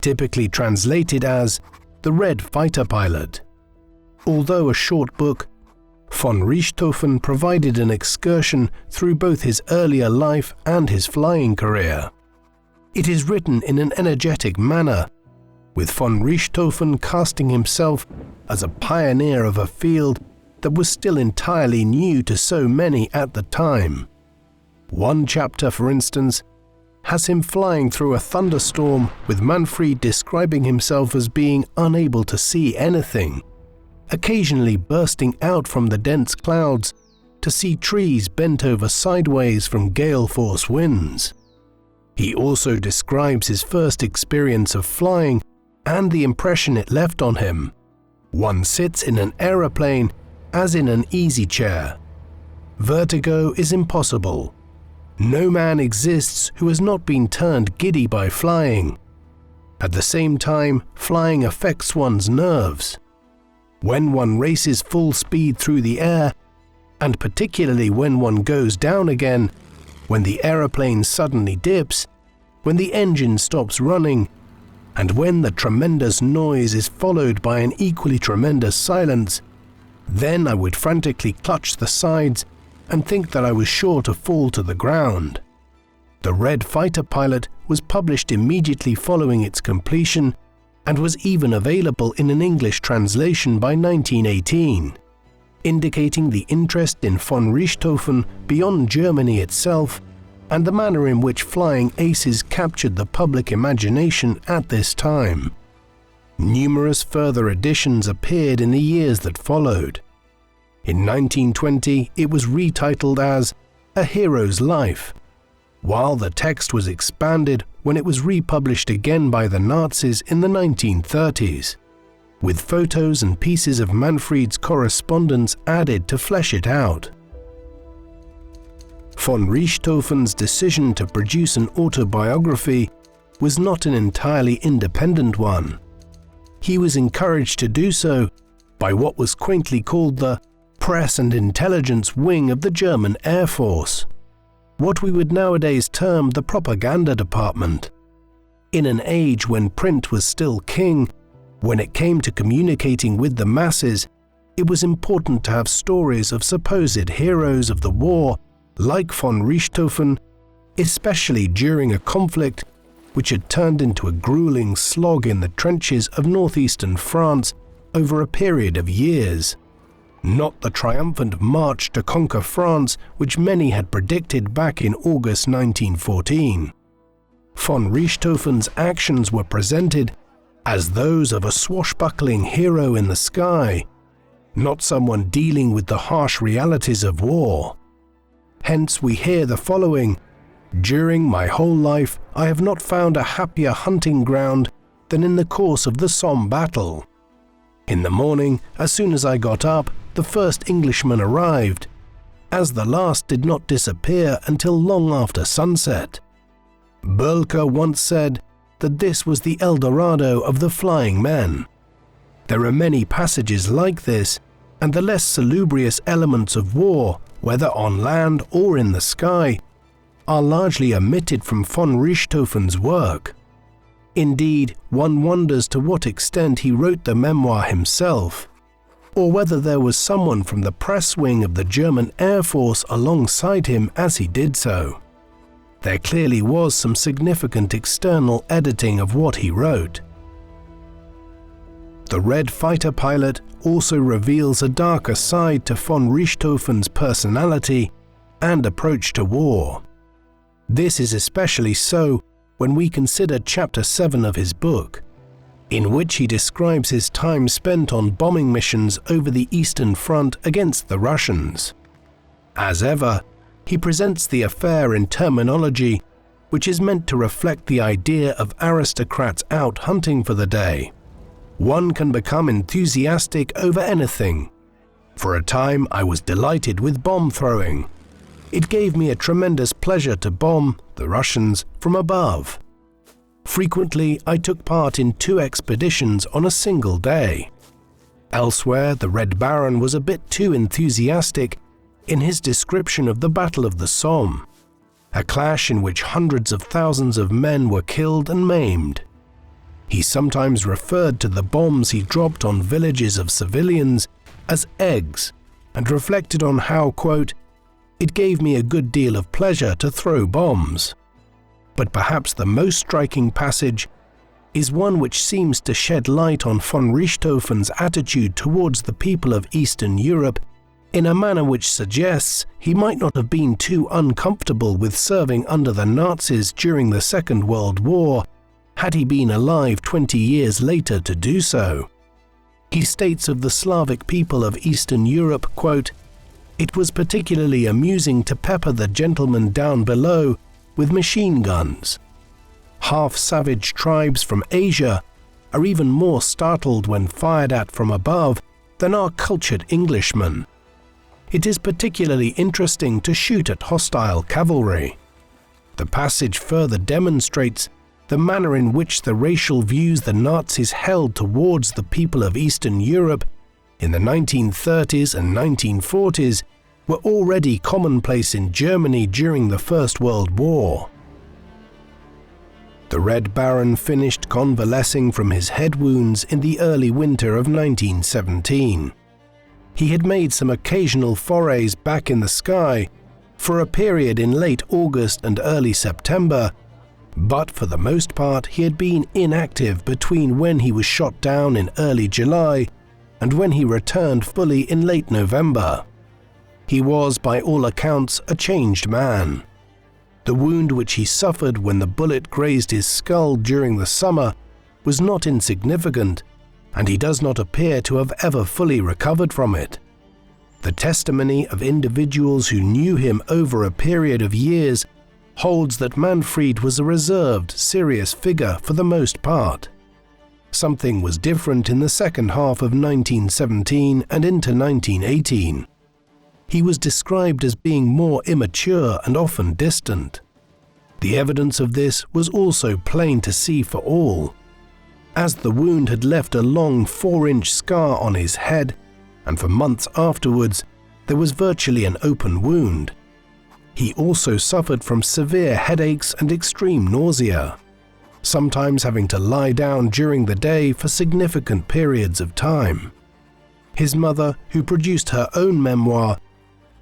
typically translated as The Red Fighter Pilot. Although a short book, von Richthofen provided an excursion through both his earlier life and his flying career. It is written in an energetic manner, with von Richthofen casting himself as a pioneer of a field that was still entirely new to so many at the time. One chapter, for instance, has him flying through a thunderstorm with Manfred describing himself as being unable to see anything, occasionally bursting out from the dense clouds to see trees bent over sideways from gale-force winds. He also describes his first experience of flying and the impression it left on him. One sits in an aeroplane as in an easy chair. Vertigo is impossible. No man exists who has not been turned giddy by flying. At the same time, flying affects one's nerves. When one races full speed through the air, and particularly when one goes down again, when the aeroplane suddenly dips, when the engine stops running, and when the tremendous noise is followed by an equally tremendous silence, then I would frantically clutch the sides and think that I was sure to fall to the ground. The Red Fighter Pilot was published immediately following its completion and was even available in an English translation by 1918, indicating the interest in von Richthofen beyond Germany itself and the manner in which flying aces captured the public imagination at this time. Numerous further editions appeared in the years that followed. In 1920, it was retitled as A Hero's Life, while the text was expanded when it was republished again by the Nazis in the 1930s, with photos and pieces of Manfred's correspondence added to flesh it out. Von Richthofen's decision to produce an autobiography was not an entirely independent one. He was encouraged to do so by what was quaintly called the Press and Intelligence Wing of the German Air Force, what we would nowadays term the propaganda department. In an age when print was still king, when it came to communicating with the masses, it was important to have stories of supposed heroes of the war like von Richthofen, especially during a conflict which had turned into a grueling slog in the trenches of northeastern France over a period of years. Not the triumphant march to conquer France which many had predicted back in August 1914. Von Richthofen's actions were presented as those of a swashbuckling hero in the sky, not someone dealing with the harsh realities of war. Hence we hear the following: "During my whole life I have not found a happier hunting ground than in the course of the Somme battle. In the morning, as soon as I got up, the first Englishman arrived, as the last did not disappear until long after sunset. Bölker once said that this was the El Dorado of the flying men. There are many passages like this, and the less salubrious elements of war, whether on land or in the sky, are largely omitted from von Richthofen's work. Indeed, one wonders to what extent he wrote the memoir himself, or whether there was someone from the press wing of the German Air Force alongside him as he did so. there clearly was some significant external editing of what he wrote. The Red fighter pilot also reveals a darker side to von Richthofen's personality and approach to war. This is especially so when we consider Chapter 7 of his book, in which he describes his time spent on bombing missions over the Eastern Front against the Russians. As ever, he presents the affair in terminology which is meant to reflect the idea of aristocrats out hunting for the day. One can become enthusiastic over anything. For a time, I was delighted with bomb throwing. It gave me a tremendous pleasure to bomb the Russians from above. Frequently, I took part in 2 expeditions on a single day. Elsewhere, the Red Baron was a bit too enthusiastic in his description of the Battle of the Somme, a clash in which hundreds of thousands of men were killed and maimed. He sometimes referred to the bombs he dropped on villages of civilians as eggs and reflected on how, quote, "It gave me a good deal of pleasure to throw bombs." But perhaps the most striking passage is one which seems to shed light on von Richthofen's attitude towards the people of Eastern Europe in a manner which suggests he might not have been too uncomfortable with serving under the Nazis during the Second World War had he been alive 20 years later to do so. He states of the Slavic people of Eastern Europe, quote, "It was particularly amusing to pepper the gentlemen down below with machine guns. Half-savage tribes from Asia are even more startled when fired at from above than our cultured Englishmen. It is particularly interesting to shoot at hostile cavalry." The passage further demonstrates the manner in which the racial views the Nazis held towards the people of Eastern Europe in the 1930s and 1940s were already commonplace in Germany during the First World War. The Red Baron finished convalescing from his head wounds in the early winter of 1917. He had made some occasional forays back in the sky for a period in late August and early September, but for the most part he had been inactive between when he was shot down in early July and when he returned fully in late November. He was, by all accounts, a changed man. The wound which he suffered when the bullet grazed his skull during the summer was not insignificant, and he does not appear to have ever fully recovered from it. The testimony of individuals who knew him over a period of years holds that Manfred was a reserved, serious figure for the most part. Something was different in the second half of 1917 and into 1918. He was described as being more immature and often distant. The evidence of this was also plain to see for all, as the wound had left a long 4-inch scar on his head, and for months afterwards there was virtually an open wound. He also suffered from severe headaches and extreme nausea, sometimes having to lie down during the day for significant periods of time. His mother, who produced her own memoir,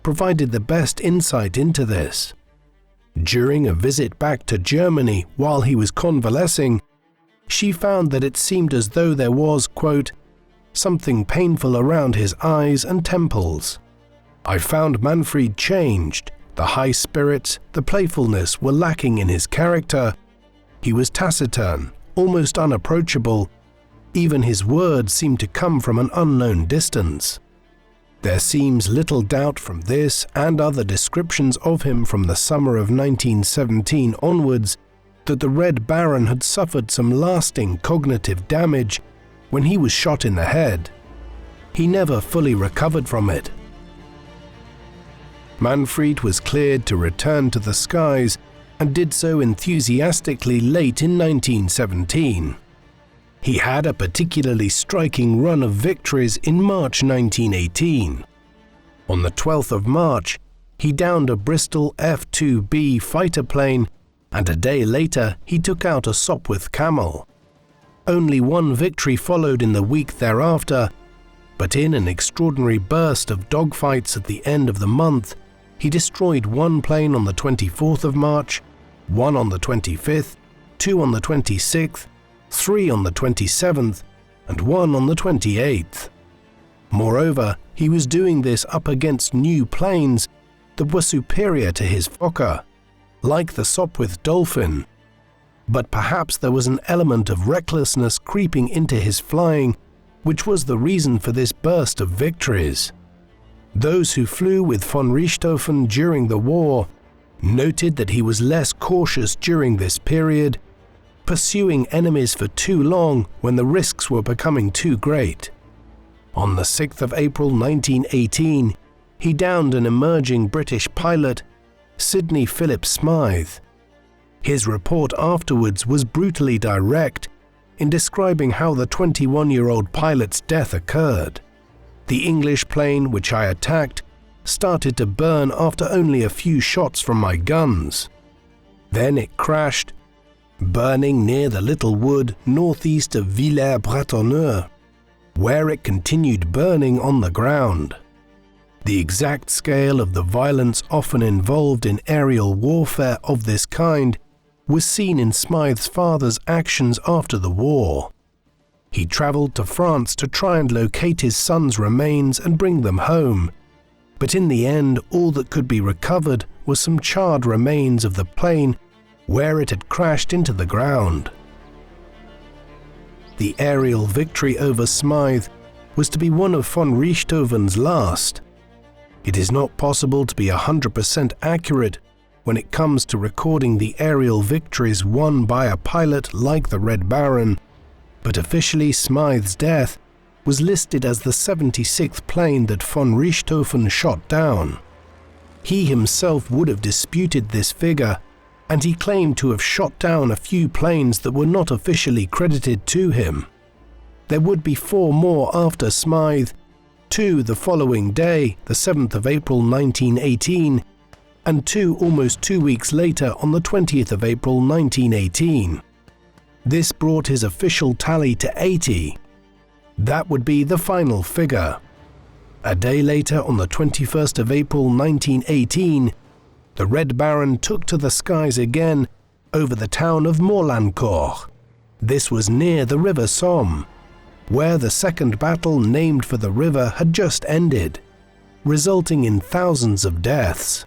provided the best insight into this. During a visit back to Germany while he was convalescing, she found that it seemed as though there was, quote, "something painful around his eyes and temples. I found Manfred changed. The high spirits, the playfulness were lacking in his character. He was taciturn, almost unapproachable. Even his words seemed to come from an unknown distance." There seems little doubt from this and other descriptions of him from the summer of 1917 onwards that the Red Baron had suffered some lasting cognitive damage when he was shot in the head. He never fully recovered from it. Manfred was cleared to return to the skies and did so enthusiastically late in 1917. He had a particularly striking run of victories in March 1918. On the 12th of March, he downed a Bristol F-2B fighter plane, and a day later he took out a Sopwith Camel. Only one victory followed in the week thereafter, but in an extraordinary burst of dogfights at the end of the month, he destroyed one plane on the 24th of March, 1 on the 25th, 2 on the 26th, 3 on the 27th, and 1 on the 28th. Moreover, he was doing this up against new planes that were superior to his Fokker, like the Sopwith Dolphin. But perhaps there was an element of recklessness creeping into his flying, which was the reason for this burst of victories. Those who flew with von Richthofen during the war noted that he was less cautious during this period, pursuing enemies for too long when the risks were becoming too great. On the 6th of April 1918, he downed an emerging British pilot, Sidney Philip Smythe. His report afterwards was brutally direct in describing how the 21-year-old pilot's death occurred. The English plane which I attacked started to burn after only a few shots from my guns. Then it crashed, burning near the little wood northeast of Villers-Bretonneux, where it continued burning on the ground. The exact scale of the violence often involved in aerial warfare of this kind was seen in Smythe's father's actions after the war. He travelled to France to try and locate his son's remains and bring them home, but in the end all that could be recovered was some charred remains of the plane where it had crashed into the ground. The aerial victory over Smythe was to be one of von Richthofen's last. It is not possible to be 100% accurate when it comes to recording the aerial victories won by a pilot like the Red Baron, but officially Smythe's death was listed as the 76th plane that von Richthofen shot down. He himself would have disputed this figure, and he claimed to have shot down a few planes that were not officially credited to him. There would be 4 more after Smythe, 2 the following day, the 7th of April 1918, and 2 almost 2 weeks later on the 20th of April 1918. This brought his official tally to 80. That would be the final figure. A day later, on the 21st of April 1918, the Red Baron took to the skies again over the town of Morlancourt. This was near the River Somme, where the second battle named for the river had just ended, resulting in thousands of deaths,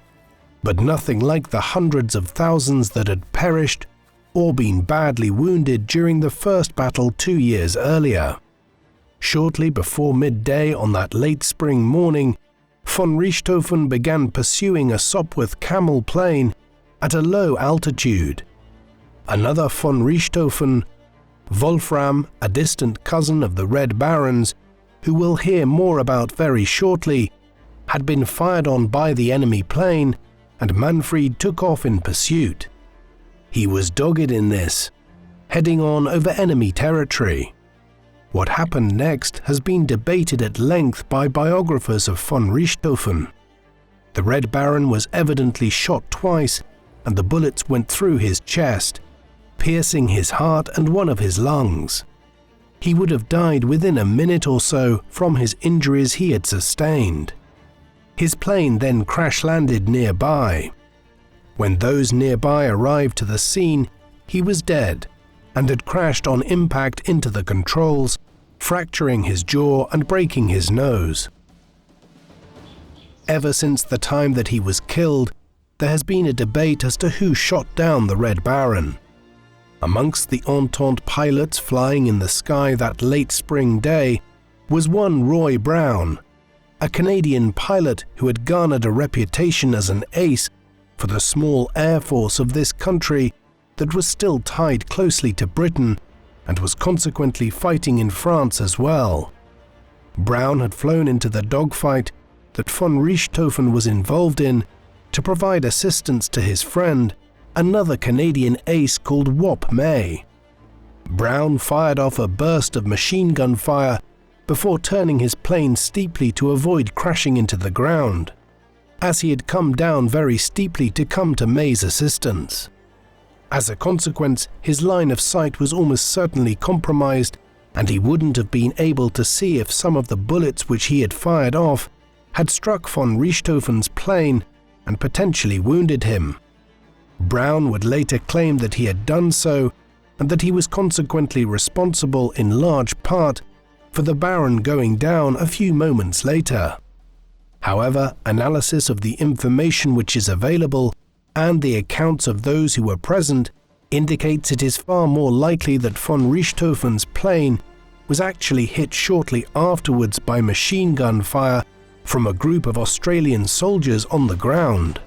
but nothing like the hundreds of thousands that had perished or been badly wounded during the first battle 2 years earlier. Shortly before midday on that late spring morning, von Richthofen began pursuing a Sopwith Camel plane at a low altitude. Another von Richthofen, Wolfram, a distant cousin of the Red Baron's, who we'll hear more about very shortly, had been fired on by the enemy plane, and Manfred took off in pursuit. He was dogged in this, heading on over enemy territory. What happened next has been debated at length by biographers of von Richthofen. The Red Baron was evidently shot twice, and the bullets went through his chest, piercing his heart and one of his lungs. He would have died within a minute or so from his injuries he had sustained. His plane then crash-landed nearby. When those nearby arrived to the scene, he was dead and had crashed on impact into the controls, fracturing his jaw and breaking his nose. Ever since the time that he was killed, there has been a debate as to who shot down the Red Baron. Amongst the Entente pilots flying in the sky that late spring day was one Roy Brown, a Canadian pilot who had garnered a reputation as an ace for the small air force of this country that was still tied closely to Britain and was consequently fighting in France as well. Brown had flown into the dogfight that von Richthofen was involved in to provide assistance to his friend, another Canadian ace called Wop May. Brown fired off a burst of machine gun fire before turning his plane steeply to avoid crashing into the ground, as he had come down very steeply to come to May's assistance. As a consequence, his line of sight was almost certainly compromised, and he wouldn't have been able to see if some of the bullets which he had fired off had struck von Richthofen's plane and potentially wounded him. Brown would later claim that he had done so and that he was consequently responsible in large part for the Baron going down a few moments later. However, analysis of the information which is available and the accounts of those who were present indicates it is far more likely that von Richthofen's plane was actually hit shortly afterwards by machine gun fire from a group of Australian soldiers on the ground.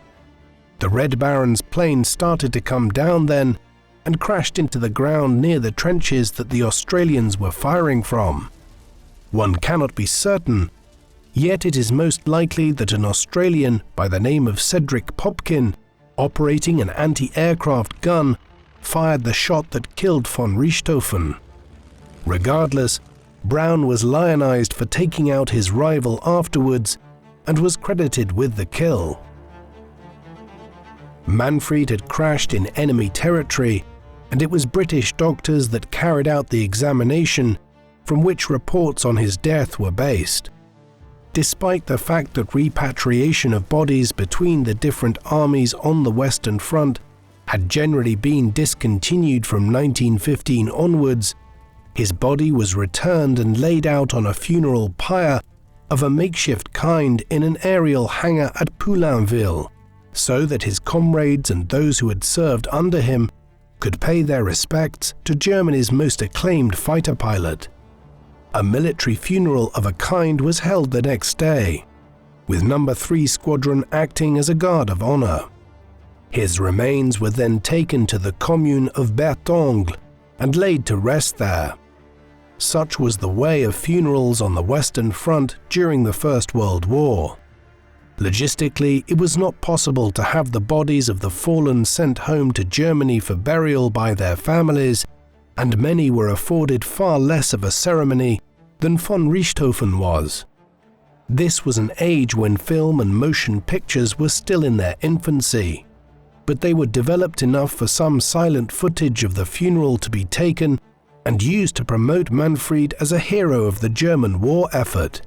The Red Baron's plane started to come down then and crashed into the ground near the trenches that the Australians were firing from. One cannot be certain, yet it is most likely that an Australian by the name of Cedric Popkin, operating an anti-aircraft gun, fired the shot that killed von Richthofen. Regardless, Brown was lionized for taking out his rival afterwards and was credited with the kill. Manfred had crashed in enemy territory, and it was British doctors that carried out the examination from which reports on his death were based. Despite the fact that repatriation of bodies between the different armies on the Western Front had generally been discontinued from 1915 onwards, his body was returned and laid out on a funeral pyre of a makeshift kind in an aerial hangar at Poulainville, so that his comrades and those who had served under him could pay their respects to Germany's most acclaimed fighter pilot. A military funeral of a kind was held the next day, with No. 3 Squadron acting as a guard of honor. His remains were then taken to the commune of Bertongle and laid to rest there. Such was the way of funerals on the Western Front during the First World War. Logistically, it was not possible to have the bodies of the fallen sent home to Germany for burial by their families, and many were afforded far less of a ceremony than von Richthofen was. This was an age when film and motion pictures were still in their infancy, but they were developed enough for some silent footage of the funeral to be taken and used to promote Manfred as a hero of the German war effort.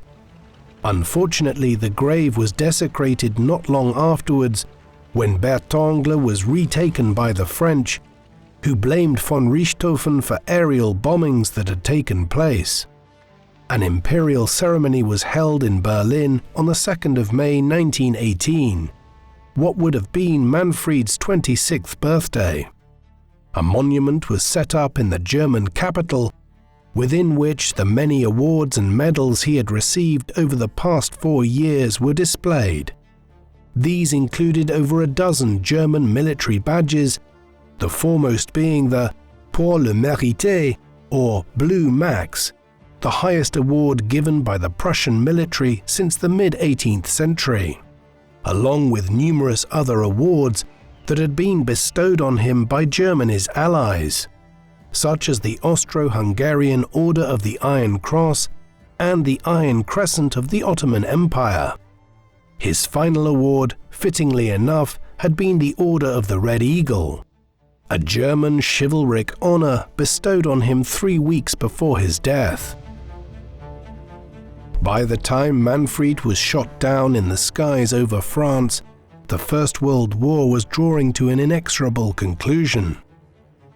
Unfortunately, the grave was desecrated not long afterwards when Bertongle was retaken by the French, who blamed von Richthofen for aerial bombings that had taken place. An imperial ceremony was held in Berlin on the 2nd of May 1918, what would have been Manfred's 26th birthday. A monument was set up in the German capital, within which the many awards and medals he had received over the past 4 years were displayed. These included over a dozen German military badges, the foremost being the Pour le Mérite, or Blue Max, the highest award given by the Prussian military since the mid-18th century, along with numerous other awards that had been bestowed on him by Germany's allies, such as the Austro-Hungarian Order of the Iron Cross and the Iron Crescent of the Ottoman Empire. His final award, fittingly enough, had been the Order of the Red Eagle, a German chivalric honor bestowed on him 3 weeks before his death. By the time Manfred was shot down in the skies over France, the First World War was drawing to an inexorable conclusion.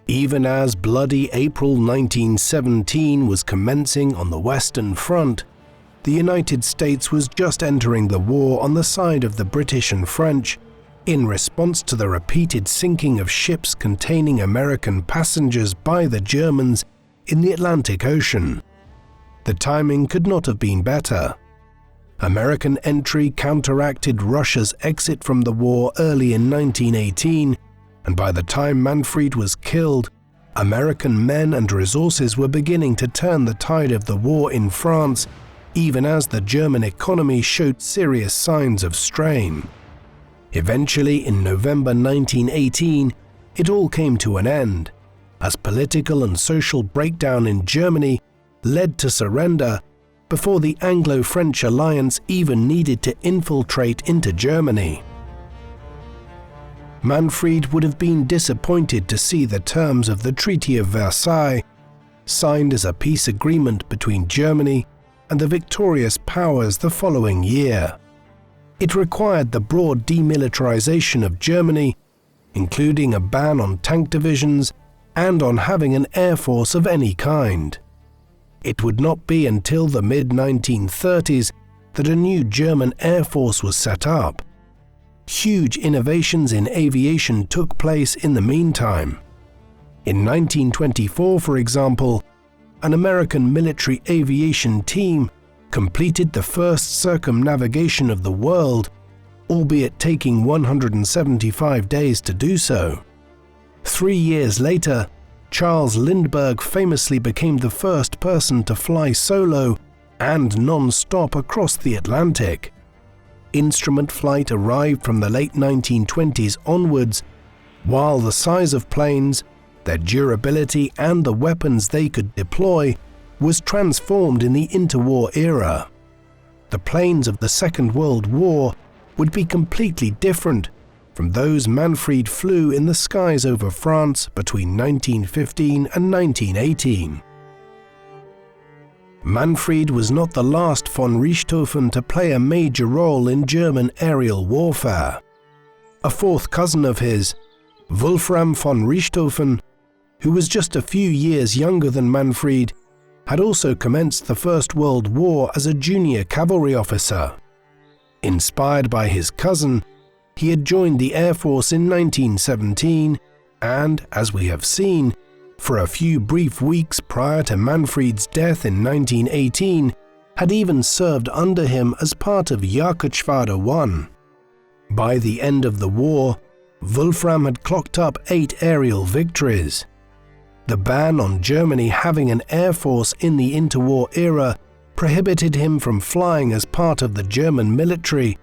Even as bloody April 1917 was commencing on the Western Front, the United States was just entering the war on the side of the British and French in response to the repeated sinking of ships containing American passengers by the Germans in the Atlantic Ocean. The timing could not have been better. American entry counteracted Russia's exit from the war early in 1918, and by the time Manfred was killed, American men and resources were beginning to turn the tide of the war in France, even as the German economy showed serious signs of strain. Eventually, in November 1918, it all came to an end, as political and social breakdown in Germany led to surrender before the Anglo-French alliance even needed to infiltrate into Germany. Manfred would have been disappointed to see the terms of the Treaty of Versailles, signed as a peace agreement between Germany and the victorious powers the following year. It required the broad demilitarization of Germany, including a ban on tank divisions and on having an air force of any kind. It would not be until the mid-1930s that a new German air force was set up. Huge innovations in aviation took place in the meantime. In 1924, for example, an American military aviation team completed the first circumnavigation of the world, albeit taking 175 days to do so. 3 years later, Charles Lindbergh famously became the first person to fly solo and non-stop across the Atlantic. Instrument flight arrived from the late 1920s onwards, while the size of planes, their durability and the weapons they could deploy was transformed in the interwar era. The planes of the Second World War would be completely different from those Manfred flew in the skies over France between 1915 and 1918. Manfred was not the last von Richthofen to play a major role in German aerial warfare. A fourth cousin of his, Wolfram von Richthofen, who was just a few years younger than Manfred, had also commenced the First World War as a junior cavalry officer. Inspired by his cousin, he had joined the Air Force in 1917 and, as we have seen, for a few brief weeks prior to Manfred's death in 1918, had even served under him as part of Jagdgeschwader 1. By the end of the war, Wolfram had clocked up 8 aerial victories. The ban on Germany having an air force in the interwar era prohibited him from flying as part of the German military,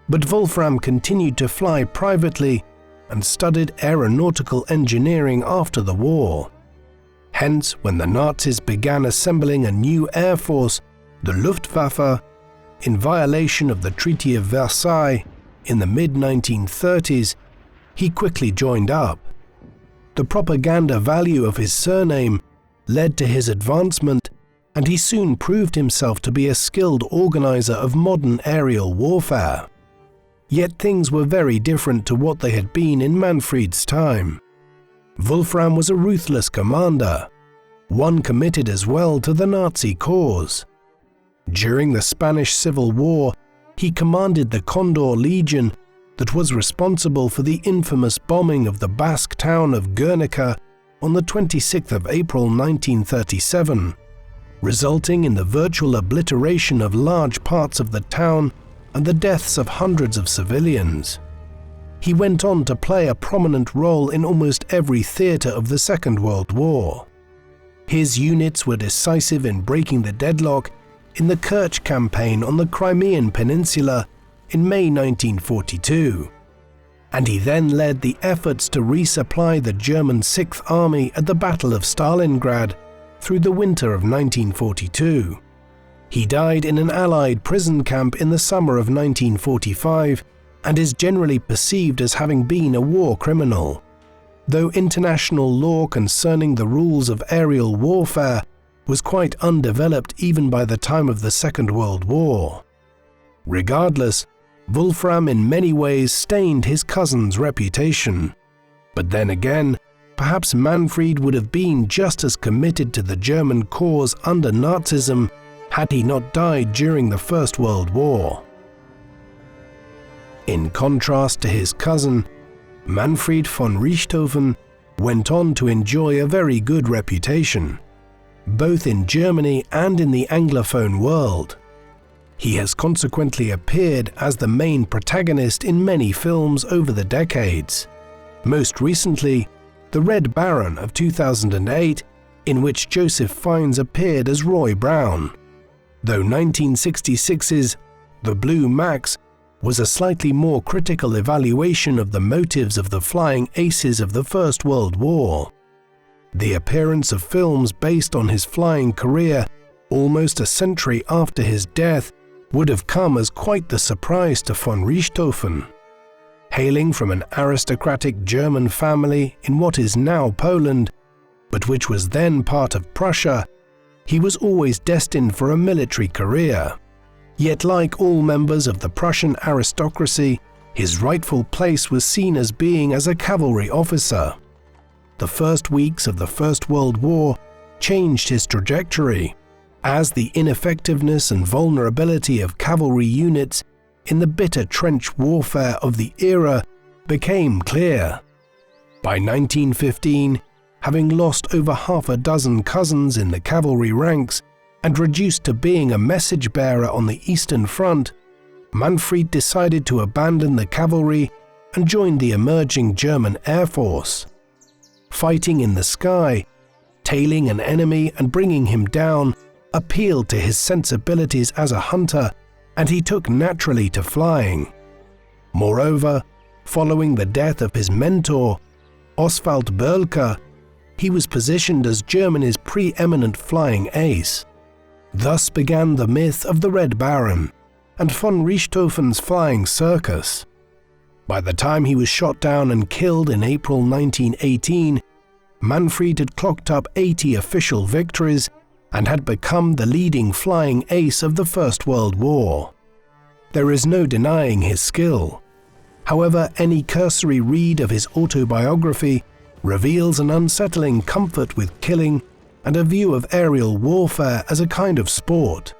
but Wolfram continued to fly privately and studied aeronautical engineering after the war. Hence, when the Nazis began assembling a new air force, the Luftwaffe, in violation of the Treaty of Versailles in the mid-1930s, he quickly joined up. The propaganda value of his surname led to his advancement, and he soon proved himself to be a skilled organizer of modern aerial warfare. Yet things were very different to what they had been in Manfred's time. Wolfram was a ruthless commander, one committed as well to the Nazi cause. During the Spanish Civil War, he commanded the Condor Legion that was responsible for the infamous bombing of the Basque town of Guernica on the 26th of April 1937, resulting in the virtual obliteration of large parts of the town and the deaths of hundreds of civilians. He went on to play a prominent role in almost every theatre of the Second World War. His units were decisive in breaking the deadlock in the Kerch campaign on the Crimean Peninsula in May 1942, and he then led the efforts to resupply the German Sixth Army at the Battle of Stalingrad through the winter of 1942. He died in an Allied prison camp in the summer of 1945 and is generally perceived as having been a war criminal, though international law concerning the rules of aerial warfare was quite undeveloped even by the time of the Second World War. Regardless, Wolfram in many ways stained his cousin's reputation. But then again, perhaps Manfred would have been just as committed to the German cause under Nazism had he not died during the First World War. In contrast to his cousin, Manfred von Richthofen went on to enjoy a very good reputation, both in Germany and in the Anglophone world. He has consequently appeared as the main protagonist in many films over the decades, most recently The Red Baron of 2008, in which Joseph Fiennes appeared as Roy Brown, though 1966's The Blue Max was a slightly more critical evaluation of the motives of the flying aces of the First World War. The appearance of films based on his flying career almost a century after his death would have come as quite the surprise to von Richthofen. Hailing from an aristocratic German family in what is now Poland, but which was then part of Prussia, he was always destined for a military career. Yet like all members of the Prussian aristocracy, His rightful place was seen as being as a cavalry officer. The first weeks of the First World War changed his trajectory, as the ineffectiveness and vulnerability of cavalry units in the bitter trench warfare of the era became clear. By 1915, having lost over half a dozen cousins in the cavalry ranks and reduced to being a message bearer on the Eastern Front, Manfred decided to abandon the cavalry and joined the emerging German Air Force. Fighting in the sky, tailing an enemy and bringing him down appealed to his sensibilities as a hunter, and he took naturally to flying. Moreover, following the death of his mentor, Oswald Bölker, he was positioned as Germany's preeminent flying ace. Thus began the myth of the Red Baron and von Richthofen's flying circus. By the time he was shot down and killed in April 1918, Manfred had clocked up 80 official victories and had become the leading flying ace of the First World War. There is no denying his skill. However, any cursory read of his autobiography reveals an unsettling comfort with killing and a view of aerial warfare as a kind of sport.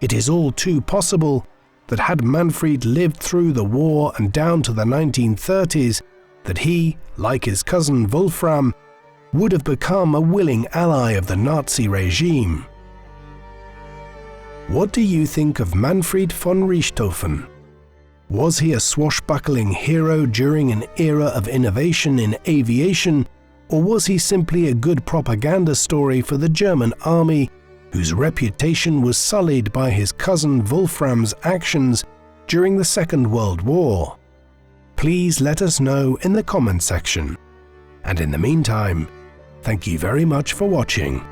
It is all too possible that had Manfred lived through the war and down to the 1930s, that he, like his cousin Wolfram, would have become a willing ally of the Nazi regime. What do you think of Manfred von Richthofen? Was he a swashbuckling hero during an era of innovation in aviation, or was he simply a good propaganda story for the German army, whose reputation was sullied by his cousin Wolfram's actions during the Second World War? Please let us know in the comment section. And in the meantime, thank you very much for watching.